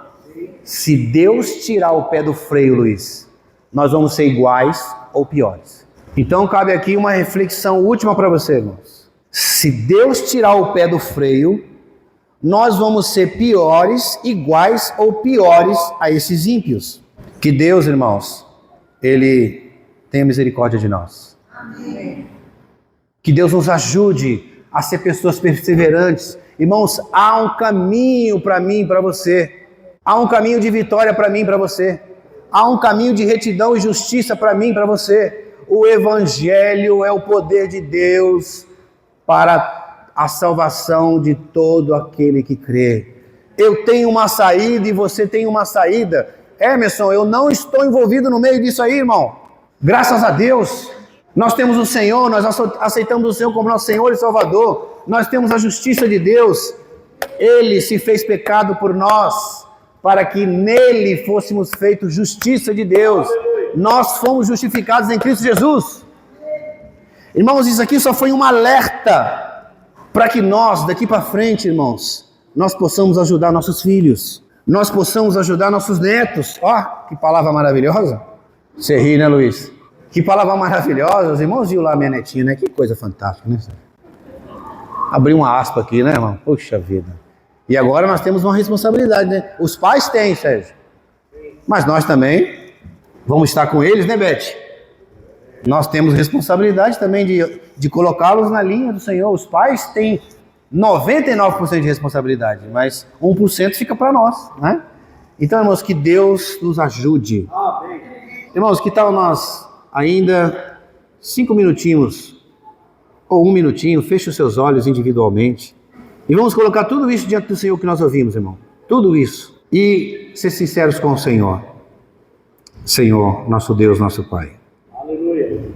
Se Deus tirar o pé do freio, Luiz, nós vamos ser iguais ou piores. Então cabe aqui uma reflexão última para você, irmãos. Se Deus tirar o pé do freio, nós vamos ser piores, iguais ou piores a esses ímpios. Que Deus, irmãos, Ele tenha misericórdia de nós. Amém. Que Deus nos ajude a ser pessoas perseverantes Irmãos, há um caminho para mim e para você. Há um caminho de vitória para mim e para você. Há um caminho de retidão e justiça para mim e para você. O Evangelho é o poder de Deus para a salvação de todo aquele que crê. Eu tenho uma saída e você tem uma saída. Emerson, eu não estou envolvido no meio disso aí, irmão. Graças a Deus. Nós temos o Senhor, nós aceitamos o Senhor como nosso Senhor e Salvador. Nós temos a justiça de Deus. Ele se fez pecado por nós, para que nele fôssemos feitos justiça de Deus. Nós fomos justificados em Cristo Jesus. Irmãos, isso aqui só foi um alerta para que nós, daqui para frente, irmãos, nós possamos ajudar nossos filhos, nós possamos ajudar nossos netos. Ó, que palavra maravilhosa. Você ri, né, Luiz? Que palavra maravilhosa. Os irmãos viram lá a minha netinha, né? Que coisa fantástica, né? Abri uma aspa aqui, né, irmão? Puxa vida. E agora nós temos uma responsabilidade, né? Os pais têm, Sérgio. Mas nós também vamos estar com eles, né, Beth? Nós temos responsabilidade também de colocá-los na linha do Senhor. Os pais têm 99% de responsabilidade, mas 1% fica para nós, né? Então, irmãos, que Deus nos ajude. Amém. Irmãos, que tal nós ainda 5 minutinhos ou 1 minutinho, feche os seus olhos individualmente e vamos colocar tudo isso diante do Senhor que nós ouvimos, irmão. Tudo isso. E ser sinceros com o Senhor. Senhor, nosso Deus, nosso Pai. Aleluia.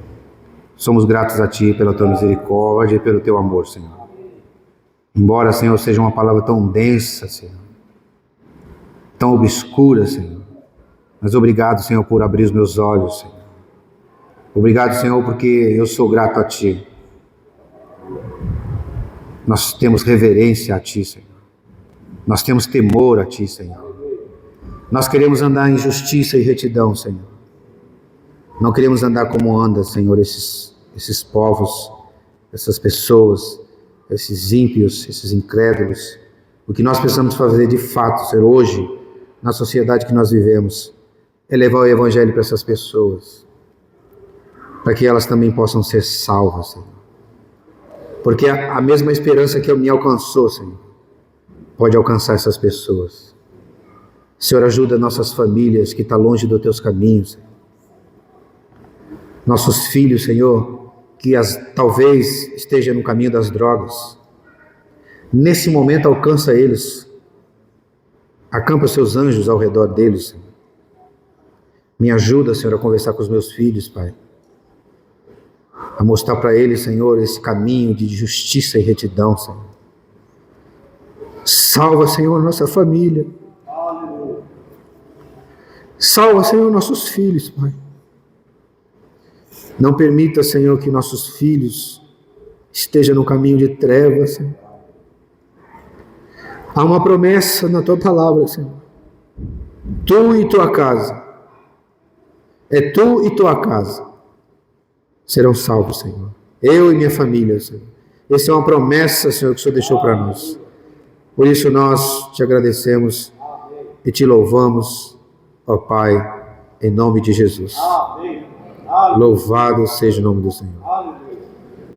Somos gratos a Ti pela Tua misericórdia e pelo Teu amor, Senhor. Embora, Senhor, seja uma palavra tão densa, Senhor, tão obscura, Senhor, mas obrigado, Senhor, por abrir os meus olhos, Senhor. Obrigado, Senhor, porque eu sou grato a Ti. Nós temos reverência a Ti, Senhor. Nós temos temor a Ti, Senhor. Nós queremos andar em justiça e retidão, Senhor. Não queremos andar como anda, Senhor, esses povos, essas pessoas, esses ímpios, esses incrédulos. O que nós precisamos fazer de fato, Senhor, hoje, na sociedade que nós vivemos, é levar o Evangelho para essas pessoas, para que elas também possam ser salvas, Senhor. Porque a mesma esperança que me alcançou, Senhor, pode alcançar essas pessoas. Senhor, ajuda nossas famílias que estão longe dos Teus caminhos, Senhor. Nossos filhos, Senhor, que talvez estejam no caminho das drogas. Nesse momento alcança eles. Acampa os Seus anjos ao redor deles, Senhor. Me ajuda, Senhor, a conversar com os meus filhos, Pai. A mostrar para eles, Senhor, esse caminho de justiça e retidão, Senhor. Salva, Senhor, nossa família. Salva, Senhor, nossos filhos, Pai. Não permita, Senhor, que nossos filhos estejam no caminho de trevas, Senhor. Há uma promessa na Tua palavra, Senhor. Tu e Tua casa. É Tu e Tua casa serão salvos, Senhor. Eu e minha família, Senhor. Essa é uma promessa, Senhor, que o Senhor deixou para nós. Por isso nós Te agradecemos e Te louvamos, ó Pai, em nome de Jesus. Amém. Louvado seja o nome do Senhor.